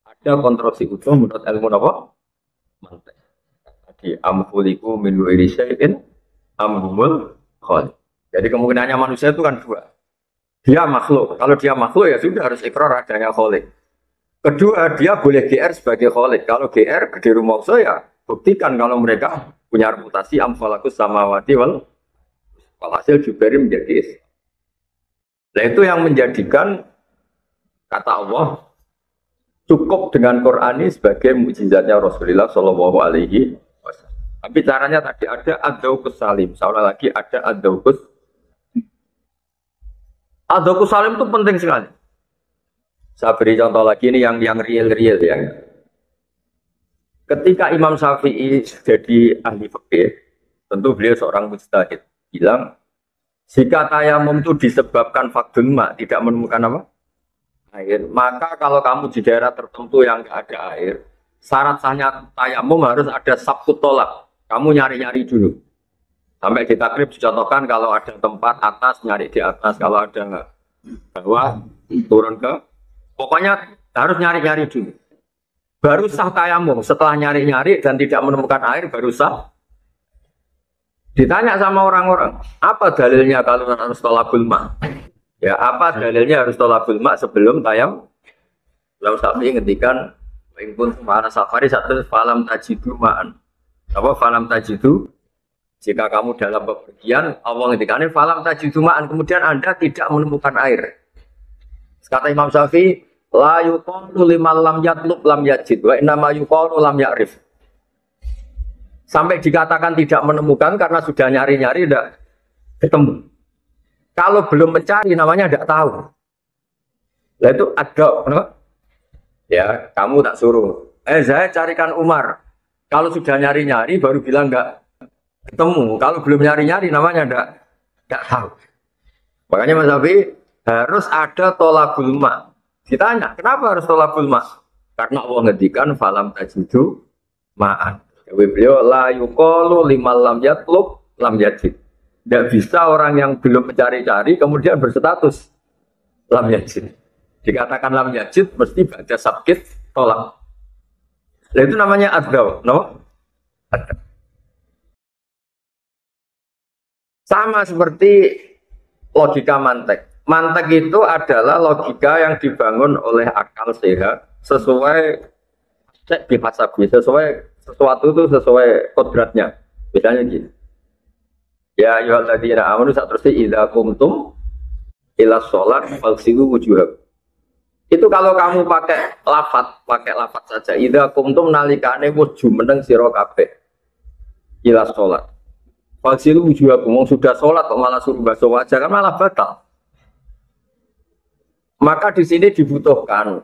Ada konstruksi utuh menurut ilmu apa? Mantek. Jadi amkhuliku min ghairi syai'in am humul khaliq. Jadi kemungkinannya manusia itu kan dua. Dia makhluk. Kalau dia makhluk ya sudah harus ikrar adanya khaliq. Kedua, dia boleh GR sebagai khaliq. Kalau GR gede rumongso ya buktikan kalau mereka punya reputasi am khalaqus samawati wal walhasil Jubair menjadi Islam. Nah itu yang menjadikan kata Allah cukup dengan Quran ini sebagai mukjizatnya Rasulullah Shallallahu Alaihi Wasallam. Tapi caranya tadi ada adzauqus salim. Seolah lagi ada adzauqus salim itu penting sekali. Saya beri contoh lagi ini yang real ya. Ketika Imam Syafi'i jadi ahli fikih, tentu beliau seorang mujtahid, bilang jika tayamum itu disebabkan fakdun ma, tidak menemukan apa? Air. Maka kalau kamu di daerah tertentu yang tidak ada air, syarat sahnya tayamum harus ada sabkut tolak. Kamu nyari-nyari dulu. Sampai di takrib dicontohkan kalau ada tempat atas nyari di atas, kalau ada bawah turun ke. Pokoknya harus nyari-nyari dulu. Baru sah tayamum. Setelah nyari-nyari dan tidak menemukan air baru sah. Ditanya sama orang-orang, apa dalilnya kalau harus tolabul ma? Ya, apa dalilnya harus tolabul ma sebelum tayam? Lalu Syafi'i ngendikan, "Impun mana safari satu falam tajidu ma'an." Apa falam tajidu? Jika kamu dalam bepergian, Allah ngendikanin falam tajidu ma'an, kemudian Anda tidak menemukan air. Kata Imam Syafi'i, la yuqalu liman lam yatlub lam yajid wa innama yuqalu lam ya'rif. Sampai dikatakan tidak menemukan karena sudah nyari-nyari tidak ketemu. Kalau belum mencari namanya tidak tahu. Nah itu ada, kenapa? Ya, kamu tak suruh. Saya carikan Umar. Kalau sudah nyari-nyari baru bilang enggak ketemu. Kalau belum nyari-nyari namanya enggak tahu. Makanya Mas Syafi'i harus ada tolabul ma. Ditanya, kenapa harus tolabul ma? Karena Allah ngendikan falam tajidu ma'an. Beliau la yuqalu liman lam yatlub lam yajid. Tidak bisa orang yang belum mencari-cari kemudian berstatus lam yajid. Dikatakan lam yajid mesti baca sabkit tolak. Nah, itu namanya adzaw, no? Adzaw. Sama seperti logika mantek. Mantek itu adalah logika yang dibangun oleh akal sehat sesuai cek bihasabi, sesuai sesuatu itu sesuai kodratnya. Misalnya gini. Ya ayyuhalladzina amanu satrusih idza qumtum ila sholat faghsilu wujuhakum. Itu kalau kamu pakai lafaz saja. Idza qumtum nalikane wis jumeneng sira kabeh. Ila sholat. Faghsilu wujuhakum, sudah sholat kok malah suruh basuh wajah kan malah batal. Maka di sini dibutuhkan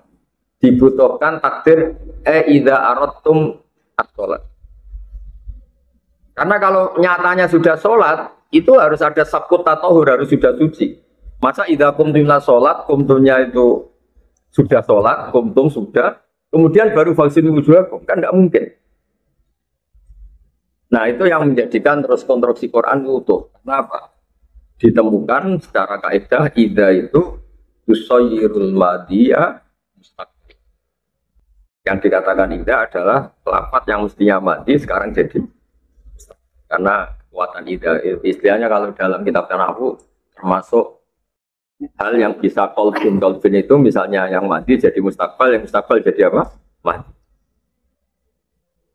takdir idza aradtum as-sholat. Karena kalau nyatanya sudah sholat, itu harus ada sabkut tatahur, harus sudah suci. Masa idza qumtum ila sholat, qumtumnya itu sudah sholat, qumtum sudah, kemudian baru faghsilu wujuhakum, kan tidak mungkin. Nah itu yang menjadikan terus konstruksi Quran utuh. Kenapa? Ditemukan secara kaidah idza itu tusayyirul madhiya mustaqbil. Yang dikatakan idza adalah lafaz yang mestinya madi sekarang jadi mustaqbil. Karena kekuatan idza istilahnya kalau dalam kitab nahwu termasuk hal yang bisa kolbin itu misalnya yang madi jadi mustaqbal, yang mustaqbal jadi apa? Madi.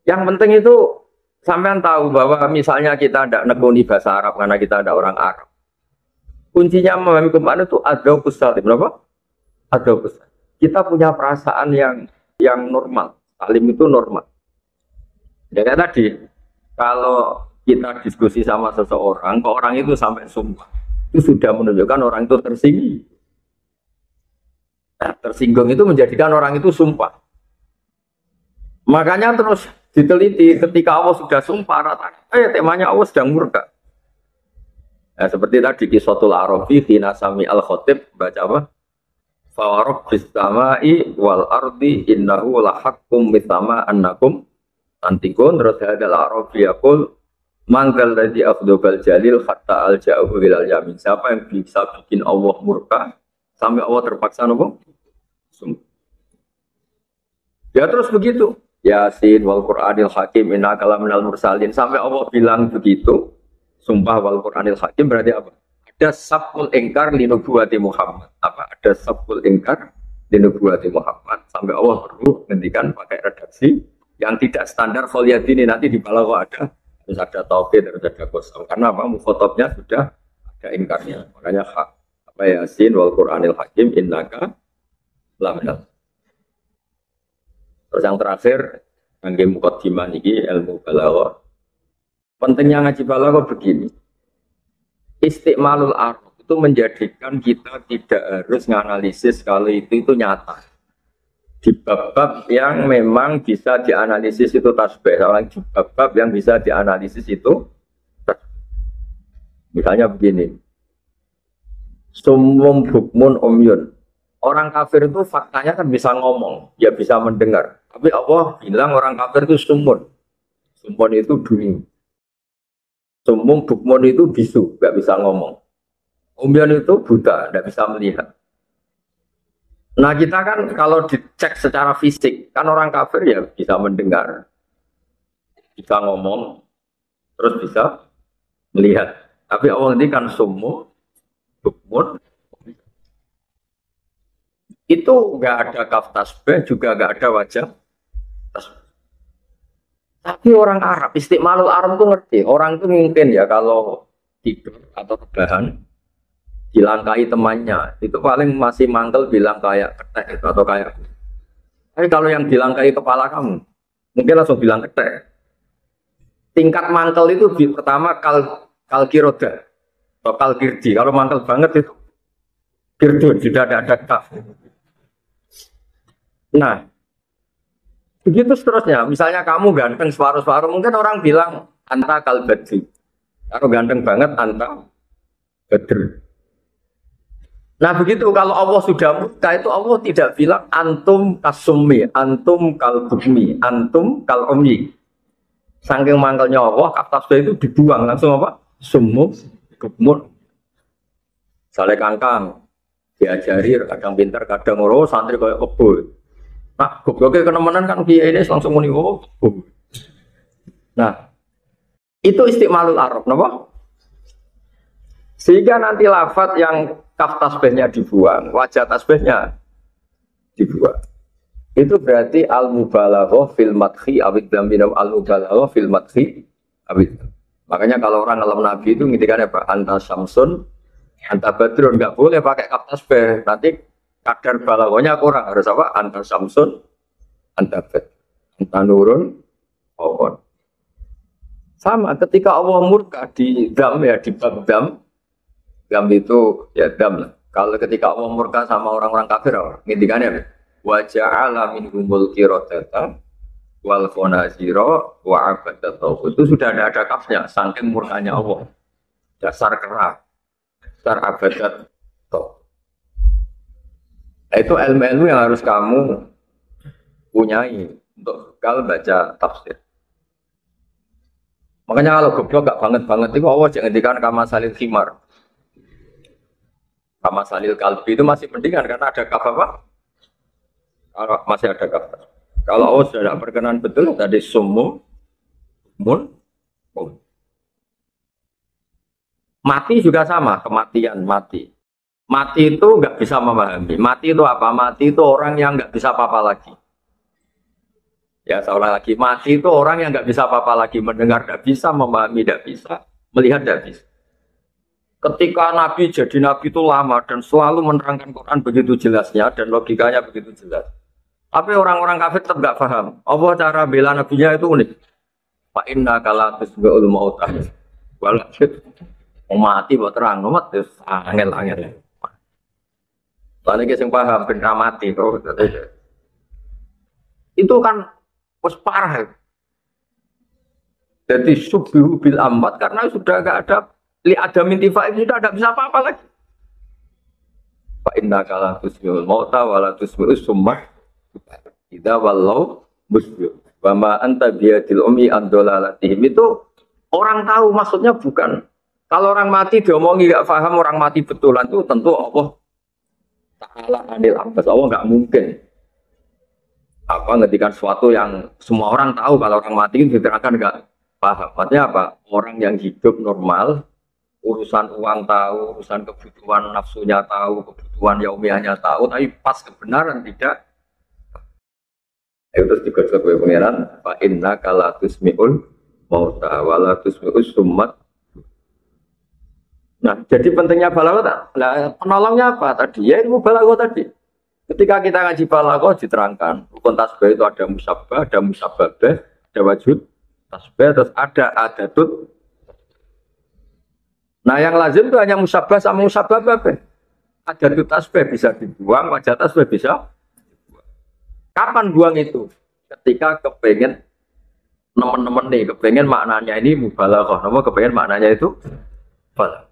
Yang penting itu sampean tahu bahwa misalnya kita tidak nekuni bahasa Arab karena kita ada orang Arab. Kuncinya memahami Quran itu ada pusat, berapa? Ada pusat. Kita punya perasaan yang normal. Salim itu normal. Ya kayak tadi, kalau kita diskusi sama seseorang, kok orang itu sampai sumpah, itu sudah menunjukkan orang itu tersinggung. Nah, tersinggung itu menjadikan orang itu sumpah. Makanya terus diteliti ketika Allah sudah sumpah, temanya Allah sedang murka. Nah, seperti tadi Qisatul Arafi hina sami al-khatib baca apa? Fa rabbis samai wal ardi innahu lahaqqum mithama annakum antikun terus hadal Arafi yaqul man dzal ladzi afdhabal jalil hatta alja'u bilal yamin. Siapa yang bisa bikin Allah murka sampai Allah terpaksa nopo? Ya terus begitu. Yasin wal Qur'anil Hakim innaka laminal mursalin sampai Allah bilang begitu. Sumpah wal Qur'anil Hakim berarti apa? Ada sabkul ingkar li nubuwati Muhammad. Apa? Ada sabkul ingkar li nubuwati Muhammad. Sampai Allah perlu ngendikan pakai redaksi yang tidak standar kholiyadini nanti di bawah ada harus ada tauhid, harus ada qasam. Karena apa? Mukhatabnya sudah ada ingkarnya. Makanya hak. Apa Yasin wal Qur'anil Hakim innaka laminal. Terus yang terakhir ngangge muqaddimah niki ilmu balaghah. Pentingnya ngaji balaghah begini. Istiqmalul arab itu menjadikan kita tidak harus menganalisis kalau itu nyata. Di bab-bab yang memang bisa dianalisis itu tasbih, di bab-bab yang bisa dianalisis itu misalnya begini. Sumum hukmun umyun. Orang kafir itu faktanya kan bisa ngomong, ya bisa mendengar. Tapi Allah bilang orang kafir itu sumun. Sumun itu duri. Sumum bukmun itu bisu, nggak bisa ngomong. Umyan itu buta, nggak bisa melihat. Nah kita kan kalau dicek secara fisik, kan orang kafir ya bisa mendengar, bisa ngomong, terus bisa melihat. Tapi Allah ini kan summu, bukmun. Itu nggak ada kaf tasbih, juga nggak ada wajah tasbih. Tapi orang Arab, istiqmalul Arab tuh ngerti. Orang tuh mungkin ya kalau tidur atau rebahan dilangkai temannya, itu paling masih mangkel bilang kayak ketek itu, atau kayak. Tapi kalau yang dilangkai kepala kamu, mungkin langsung bilang ketek. Tingkat mangkel itu pertama kalkiroda atau kalkirdi. Kalau mangkel banget itu kirdun, sudah ada kaf. Nah, begitu seterusnya. Misalnya kamu ganteng separuh-separuh, mungkin orang bilang anta kalbadri. Kalau ganteng banget anta badr. Nah begitu kalau Allah sudah murka itu Allah tidak bilang antum kasumi, antum kalbukmi, antum kalomyi. Saking mangkelnya Allah, kaf itu dibuang langsung apa? Sumuk, bukmun. Saleh kangkang, diajari kadang pintar, kadang ngoro, santri kayak kebul. Nah, gobloknya kenemenan kan kiai ini langsung muni oh. Nah, itu istiqmalul Arab, napa? Sehingga nanti lafaz yang kaf tasbihnya dibuang, wajah tasbihnya dibuang. Itu berarti al-mubalaghah fil madhi awid daminam al-mubalaghah fil madhi awid. Makanya kalau orang alam Nabi itu ngintikan apa? Anta syamsun, anta badrun, enggak boleh pakai kaf tasbih. Nanti kadar balaghahnya kurang, harus apa? Anta syamsun, anta badr, anta nurun, pohon. Sama ketika Allah murka di dam ya, di bab dam itu ya dam lah. Kalau ketika Allah murka sama orang-orang kafir, ngintikannya wa ja'ala minhumul qiradata wal khanazira wa abadatu. Itu sudah ada kafnya, saking murkanya Allah. Dasar kera, dasar abadat. Itu ilmu-ilmu yang harus kamu punyai untuk kalau baca tafsir. Makanya kalau goblok gak banget itu Allah jangan ngendikan kama salil khimar. Kama salil kalbi itu masih mendingan karena ada kaf apa? Kalau masih ada kaf. Kalau Allah sudah tidak berkenan betul tadi summu mun. Mati juga sama, kematian mati. Mati itu nggak bisa memahami. Mati itu apa? Mati itu orang yang nggak bisa apa-apa lagi. Ya, seolah lagi mati itu orang yang nggak bisa apa-apa lagi, mendengar nggak bisa, memahami nggak bisa, melihat nggak bisa. Ketika Nabi jadi Nabi itu lama dan selalu menerangkan Quran begitu jelasnya dan logikanya begitu jelas. Tapi orang-orang kafir tetap nggak paham. Allah cara bela Nabinya itu unik. Fa inna kala tusbi'ul mautah. Walakit mati buat terang, umat terus angel-angel. Soalnya kita yang paham benar mati itu kan was parah. Jadi subuh bil ambat karena sudah nggak ada li ada mintifa itu sudah tidak bisa apa-apa lagi. Fa inna kala tusbiul mauta wala tusbius summah idza wallau musbih. Wa ma anta biadil umi andolalatihim itu orang tahu maksudnya bukan. Kalau orang mati diomongi nggak paham orang mati betulan itu tentu Allah Ta'ala anil abbas, Allah nggak mungkin ngedikan sesuatu yang semua orang tahu. Kalau orang mati itu diterangkan nggak paham. Maksudnya apa? Orang yang hidup normal, urusan uang tahu, urusan kebutuhan nafsunya tahu, kebutuhan yaumiyahnya tahu, tapi pas kebenaran tidak. Itu juga sebagai pengiran. Fa inna kala tusmi'ul mauta wala tusmi'us summat. Nah, jadi pentingnya balaghah. Nah, penolongnya apa tadi? Ya ilmu balaghah tadi. Ketika kita ngaji balaghah diterangkan, rukun tasbih itu ada musabbah, ada musabbabah, ada wajud tasbih, terus ada adatut. Nah, yang lazim itu hanya musabbah sama musabbabah. Adatut tasbih bisa dibuang, wajah tasbih bisa. Kapan buang itu? Ketika kepengen teman-teman nih, kepengen maknanya ini mubalaghah, kepengen maknanya itu balaghah.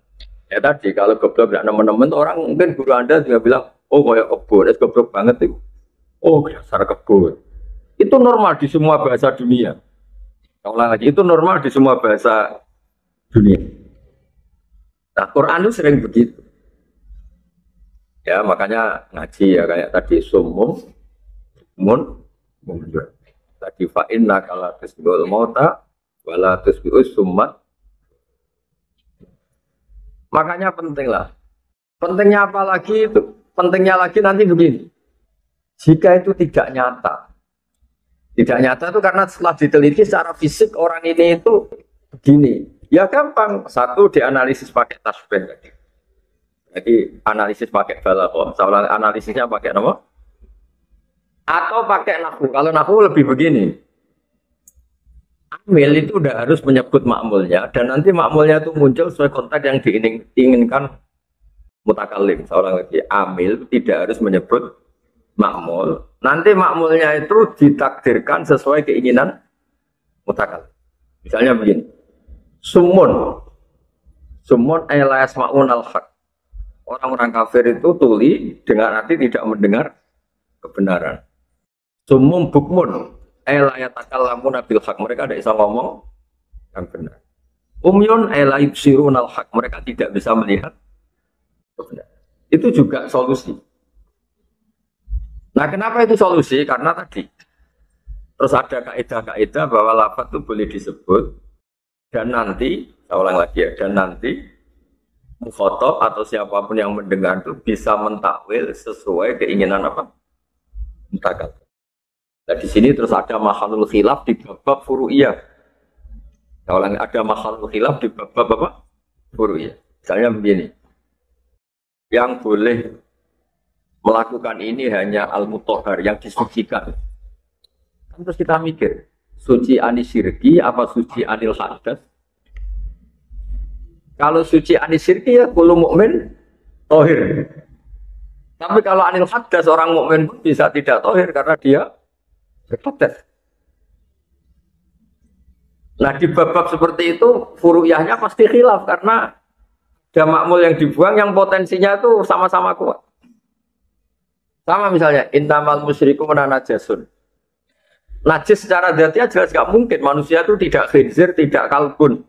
Ya tadi kalau goblok nggak nemen-nemen orang mungkin guru Anda juga bilang, oh kayak kebun, goblok banget itu. Oh dasar kebun. Itu normal di semua bahasa dunia. Kalau lagi itu normal di semua bahasa dunia. Nah Quran itu sering begitu. Ya makanya ngaji ya kayak tadi sumum, mun, tadi fa'inna kala tusbiul mauta, wala tusbius summat. Makanya penting lah. Pentingnya apa lagi itu? Pentingnya lagi nanti begini. Jika itu tidak nyata. Tidak nyata itu karena setelah diteliti secara fisik orang ini itu begini. Ya gampang. Satu dianalisis pakai tasbih tadi. Jadi analisis pakai balaghah. Soalnya analisisnya pakai apa? Atau pakai nahwu. Kalau nahwu lebih begini. Amil itu udah harus menyebut makmulnya dan nanti makmulnya itu muncul sesuai konteks yang diinginkan mutakalim. Seorang lagi amil tidak harus menyebut makmul. Nanti makmulnya itu ditakdirkan sesuai keinginan mutakalim. Misalnya begini. Sumun la yasma'un al-haq. Orang-orang kafir itu tuli dengan arti tidak mendengar kebenaran. Sumum bukmun la yatakallamuna bil haq. Mereka tidak bisa ngomong yang benar. Umyun la yubsirun al-haq. Mereka tidak bisa melihat kebenaran. Itu juga solusi. Nah, kenapa itu solusi? Karena tadi terus ada kaidah-kaidah bahwa lafaz itu boleh disebut dan nanti, saya ulang lagi ya, dan nanti mukhatab atau siapapun yang mendengar itu bisa mentakwil sesuai keinginan apa? Mutakal. Nah, di sini terus ada mahalul khilaf di bab furu'iyah. Saya ulang, ada mahalul khilaf di bab apa? Furu'iyah. Misalnya begini. Yang boleh melakukan ini hanya al-mutahhar yang disucikan. Terus kita mikir, suci anis syirki apa suci anil hadas? Kalau suci anis syirki ya kullu mukmin tohir. Tapi kalau anil hadas orang mukmin pun bisa tidak tohir karena dia berhadas. Nah di bab-bab seperti itu furu'iyahnya pasti khilaf karena ada makmul yang dibuang yang potensinya itu sama-sama kuat. Sama misalnya innamal musyriku najasun. Najis secara dzatiyah jelas gak mungkin manusia itu tidak khinzir, tidak kalbun.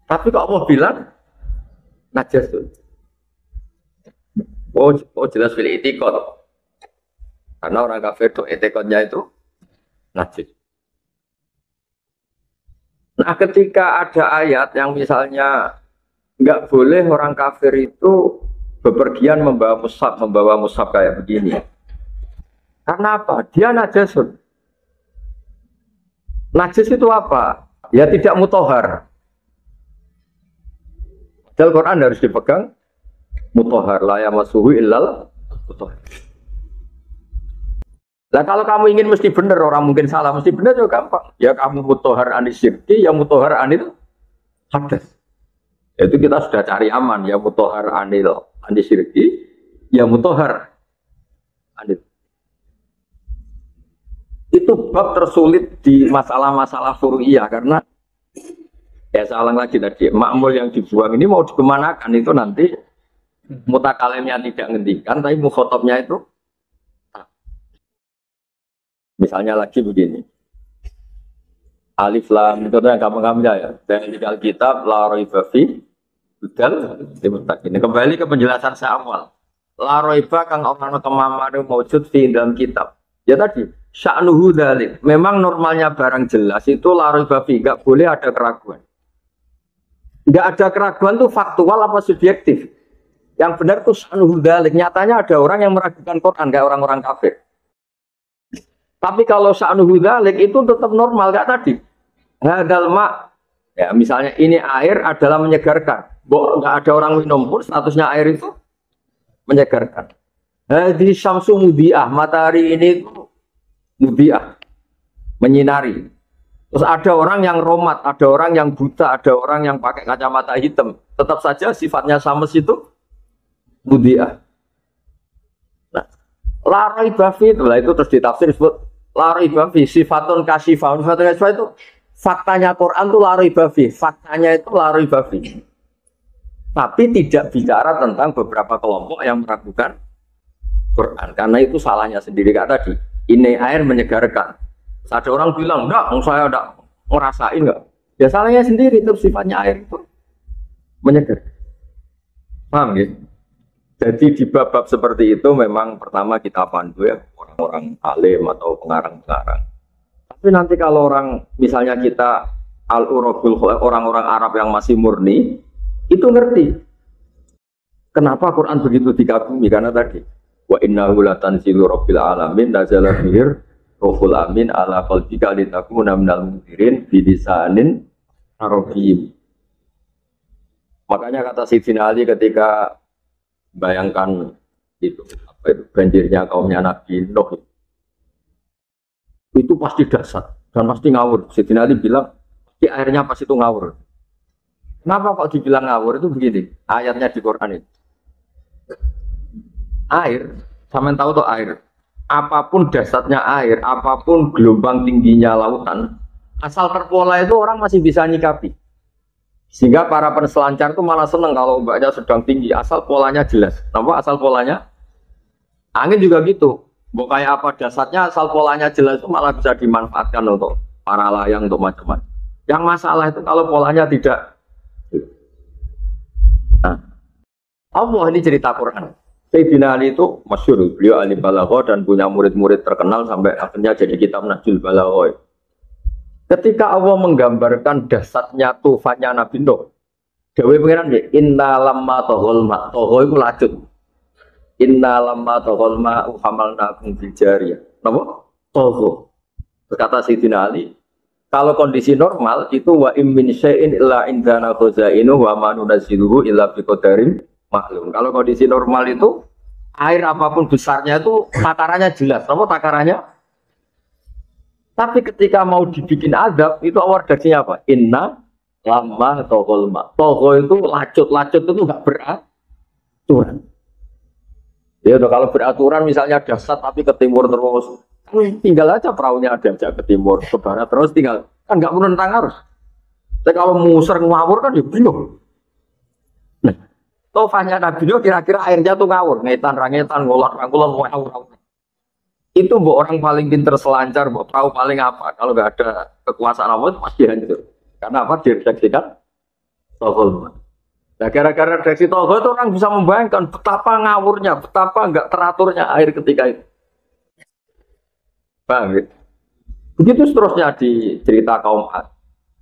Tapi kok Allah bilang najasun. Oh jelas fil itikad. Karena orang kafir itu itikadnya itu najis. Nah, ketika ada ayat yang misalnya nggak boleh orang kafir itu bepergian membawa mushaf kayak begini. Karena apa? Dia najasun. Najis itu apa? Ya tidak mutahhar. Dalam Quran harus dipegang mutahhar la yamassuhu illal mutahhar. Nah kalau kamu ingin mesti benar, orang mungkin salah, mesti benar juga gampang. Ya kamu mutahhar anis syirki, ya mutahhar anil hadas. Itu kita sudah cari aman, ya mutahhar anil syirki, ya mutahhar anil. Itu bab tersulit di masalah-masalah furu'iyah karena ya saya ulang lagi tadi, makmul yang dibuang ini mau dikemanakan itu nanti mutakalimnya tidak ngendikan, tapi mukhotabnya itu misalnya lagi begini. Alif lam itu yang gampang-gampang ya. Dari Alkitab la raiba fi hudal lil muttaqin. Kembali ke penjelasan saya awal. La raiba kang ana kemamane maujud fi dalam kitab. Ya tadi, sya'nuhu dzalik. Memang normalnya barang jelas itu la raiba fi, enggak boleh ada keraguan. Enggak ada keraguan itu faktual apa subjektif? Yang benar itu sya'nuhu dzalik. Nyatanya ada orang yang meragukan Quran kayak orang-orang kafir. Tapi kalau sya'nuhu dzalik itu tetap normal kayak tadi. Hadal ma, ya misalnya ini air adalah menyegarkan. Enggak ada orang minum pun statusnya air itu menyegarkan. Hadhi syamsu mudiah, matahari ini mudiah, menyinari. Terus ada orang yang romat, ada orang yang buta, ada orang yang pakai kacamata hitam. Tetap saja sifatnya syams itu mudiah. Nah, la raiba fi itu terus ditafsir disebut la raiba fi sifatun kasifah. Sifatun kasifah itu faktanya Quran itu la raiba fi. Faktanya itu la raiba fi. Tapi tidak bicara tentang beberapa kelompok yang meragukan Quran. Karena itu salahnya sendiri kata tadi. Ini air menyegarkan. Ada orang bilang, enggak, saya enggak ngerasain enggak. Ya salahnya sendiri itu sifatnya air itu menyegarkan. Paham ya? Jadi di bab-bab seperti itu memang pertama kita pandu ya orang-orang alim atau pengarang-pengarang. Tapi nanti kalau orang misalnya kita al-urabul orang-orang Arab yang masih murni, Itu ngerti. Kenapa Quran begitu dikagumi? Karena tadi wa innahu latanzilu rabbil alamin nazala bihir ruhul amin ala qalbika litakuna minal munzirin bilisanin arabiyyin. Makanya kata Sayyidina Ali ketika bayangkan itu banjirnya kaumnya Nabi Nuh itu pasti dahsyat dan pasti ngawur. Sayyidina Ali bilang pasti airnya pas itu ngawur. Kenapa kok dibilang ngawur? Itu begini ayatnya di Quran itu. Air, sampean tahu tuh air. Apapun dasarnya air, apapun gelombang tingginya lautan, asal terpola itu orang masih bisa nyikapi. Sehingga para penselancar itu malah seneng kalau ombaknya sedang tinggi, asal polanya jelas. Kenapa asal polanya? Angin juga gitu. Mau kayak apa dasarnya, asal polanya jelas itu malah bisa dimanfaatkan untuk para layang, untuk macam-macam. Yang masalah itu kalau polanya tidak. Nah, Allah ini cerita Quran. Sayyidina Ali itu masyhur, beliau alim balaghah dan punya murid-murid terkenal sampai akhirnya jadi kitab Nahjul Balaghah. Ketika Allah menggambarkan dahsyatnya tufannya Nabi Nuh, dewe pengiran nggih, inna lamma taghal ma, tagha iku lacut. Inna lamma taghal ma hamalnakum bil jariyah. Napa? Tagha. Berkata Sayyidina Ali, kalau kondisi normal itu wa im min syai'in illa indana khazainu wa ma nunazziluhu illa biqadarin maklum. Kalau kondisi normal itu air apapun besarnya itu takarannya jelas. Apa takarannya? Tapi ketika mau dibikin adab itu awal redaksinya apa? Inna lamma tohol ma. Tohol itu lacut itu nggak beraturan. Ya kalau beraturan misalnya dahsyat tapi ke timur terus, tinggal aja perahunya ada aja ke timur ke barat terus tinggal kan nggak menentang arus. Tapi kalau muser ngawur kan ya bingung. Tofanya Nabi Nuh kira-kira airnya tuh ngawur, ngetan, ngulon. Itu mbok orang paling pinter selancar, mbok perahu paling apa? Kalau nggak ada kekuasaan Allah pasti hancur. Karena apa? Diredaksikan Tohol. Nah, gara-gara redaksi Tohol itu orang bisa membayangkan betapa ngawurnya, betapa nggak teraturnya air ketika itu. Paham ya? Begitu seterusnya di cerita kaum Ad.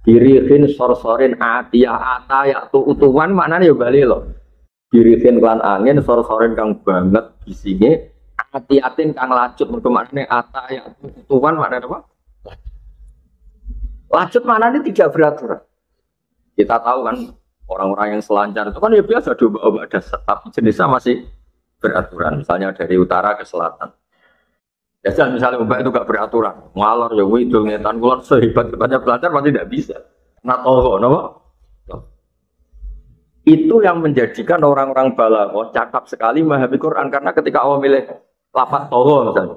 Dirihin sorsorin atiyah ataya utuhan maknanya ya bali loh. Dirihin klan angin, sor-sorin kang banget bisingnya, hati-hatin kang lacut, berkemaknanya ata ya tuan maknanya apa? Lacut maknanya tidak beraturan. Kita tahu kan orang-orang yang selancar itu kan ya biasa ombak dasar, tapi jenisnya masih beraturan. Misalnya dari utara ke selatan. Ya misalnya ombak itu gak beraturan, ngalor ya widul ngetan kulon sehebat-hebatnya pelancar pasti tidak bisa. Nah toh, kenapa? Itu yang menjadikan orang-orang balaghah cakap sekali memahami Quran karena ketika Allah milih lafaz toho misalnya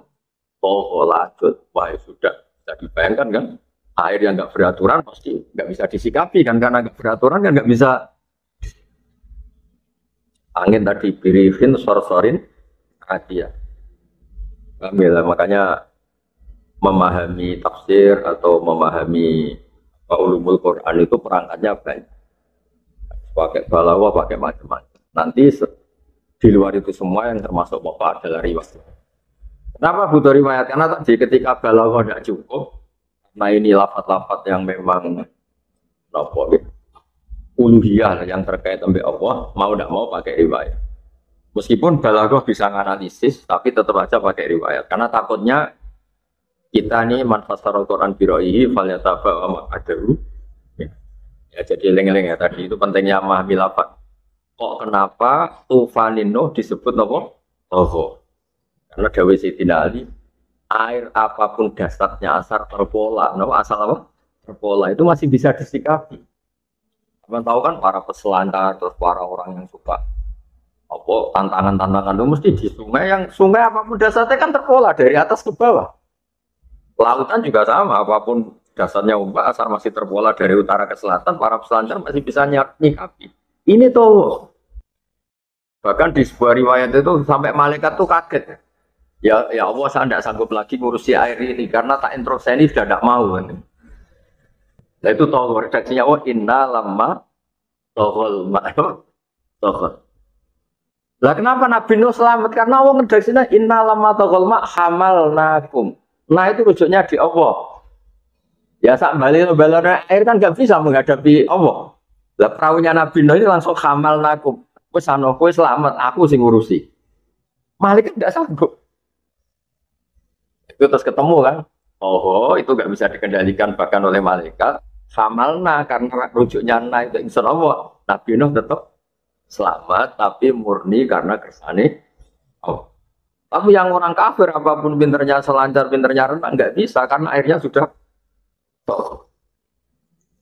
toho lacut, wah ya sudah bisa dibayangkan kan air yang nggak beraturan pasti nggak bisa disikapi kan karena nggak beraturan kan nggak bisa angin tadi birihin sor-sorin atia. Makanya memahami tafsir atau memahami ulumul Quran itu perangkatnya banyak. Pakai balaghah, pakai macam-macam. Nanti di luar itu semua yang termasuk pokok adalah riwayat. Kenapa butuh riwayat? Karena tadi ketika balaghah tidak cukup, nah ini lafaz-lafaz yang memang uluhiyah yang terkait dengan Allah, mau tidak mau pakai riwayat. Meskipun balaghah bisa menganalisis, tapi tetap aja pakai riwayat. Karena takutnya kita ini manfasarul Quran biroihi falyataba wa ma'adahu. Ya, jadi eleng-eleng ya tadi itu pentingnya memahami lafaz. Kok kenapa tufanin Nuh disebut nopo? Toho. Karena dawuh Sayyidina Ali, air apapun dasarnya asal terpola, nopo asal apa? Terpola itu masih bisa disikapi. Kalian tahu kan para peselancar terus para orang yang suka apa tantangan-tantangan itu mesti di sungai apapun dasarnya kan terpola dari atas ke bawah. Lautan juga sama, apapun dasarnya ombak asal masih terpola dari utara ke selatan, para peselancar masih bisa nyikapi. Ini tuh bahkan di sebuah riwayat itu sampai malaikat tuh kaget. Ya Allah saya tidak sanggup lagi ngurusi air ini karena tak introsenis sudah tidak mau. Nah itu tahu redaksinya inna lamma tohol ma'no tohol. Lah kenapa Nabi Nuh selamat? Karena Allah redaksinya inna lamma tohol ma hamalnakum. Nah itu rujuknya di Allah. Ya sak balik balon air kan nggak bisa menghadapi Allah. Lah perahunya Nabi Nuh ini langsung hamal nakum. Wes ana kowe selamat, aku sing ngurusi. Malaikat tidak sanggup. Itu terus ketemu kan. Oh, itu nggak bisa dikendalikan bahkan oleh malaikat. Hamalna karena rujuknya na itu insya Allah. Nabi Nuh tetap selamat tapi murni karena kersane. Oh. Tapi yang orang kafir apapun pinternya selancar pinternya renang nggak bisa karena airnya sudah toh.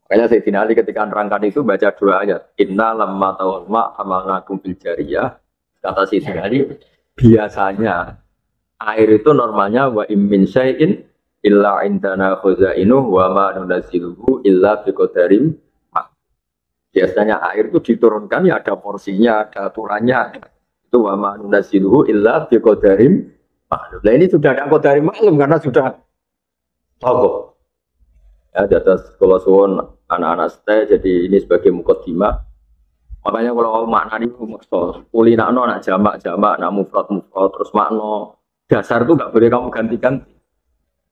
Makanya Sayyidina Ali ketika nerangkan itu baca dua ayat. Inna lamma tawalma amalnakum bil jariyah. Kata Sayyidina Ali, biasanya air itu normalnya wa immin syai'in illa indana khuzainuh wa ma nunazziluhu illa biqadarim. Biasanya air itu diturunkan ya ada porsinya, ada aturannya. Itu wa ma nunazziluhu illa biqadarim. Nah, ini sudah ada qadarim maklum karena sudah tahu. Ya, di atas kalau suwon anak-anak stay jadi ini sebagai mukaddimah. Makanya kalau makna ini kulinakno nak jamak-jamak, nak mufrad-mufrad terus makna dasar itu nggak boleh kamu ganti-ganti.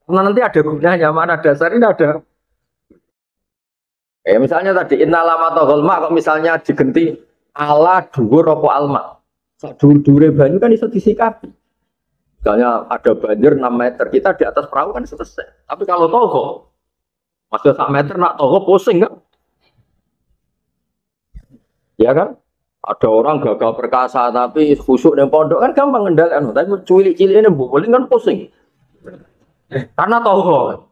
Karena nanti ada gunanya, mana dasar ini ada. Misalnya tadi inna lama togolma, kok misalnya diganti ala dhuwur apa alma. Dhuwur-dhuwure banyu kan bisa disikapi. Misalnya ada banjir 6 meter, kita di atas perahu kan selesai. Tapi kalau togo, masih 1 meter nak togo pusing kan? Ya kan? Ada orang gagal perkasa tapi khusyuk di pondok kan gampang ngendalikan. Tapi cilik-cilik ini bukulin kan pusing. Karena togo.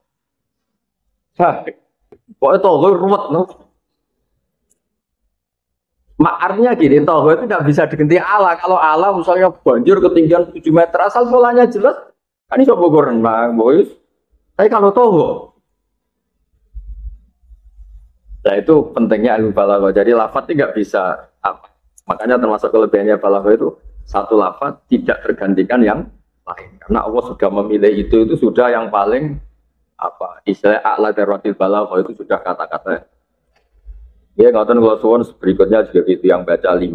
Pokoknya togo ruwet. No? Artinya gini, togo itu tidak bisa diganti ala. Kalau ala misalnya banjir ketinggian 7 meter asal polanya jelas, kan bisa bogor renang, boys. Tapi kalau togo, nah itu pentingnya ilmu balaghah. Jadi lafadz tidak bisa apa. Makanya termasuk kelebihannya balaghah itu satu lafadz tidak tergantikan yang lain. Karena Allah sudah memilih itu sudah yang paling apa istilah a'la darajatil balaghah itu sudah kata-kata. Ya, ngoten kula suwun berikutnya juga itu yang baca 5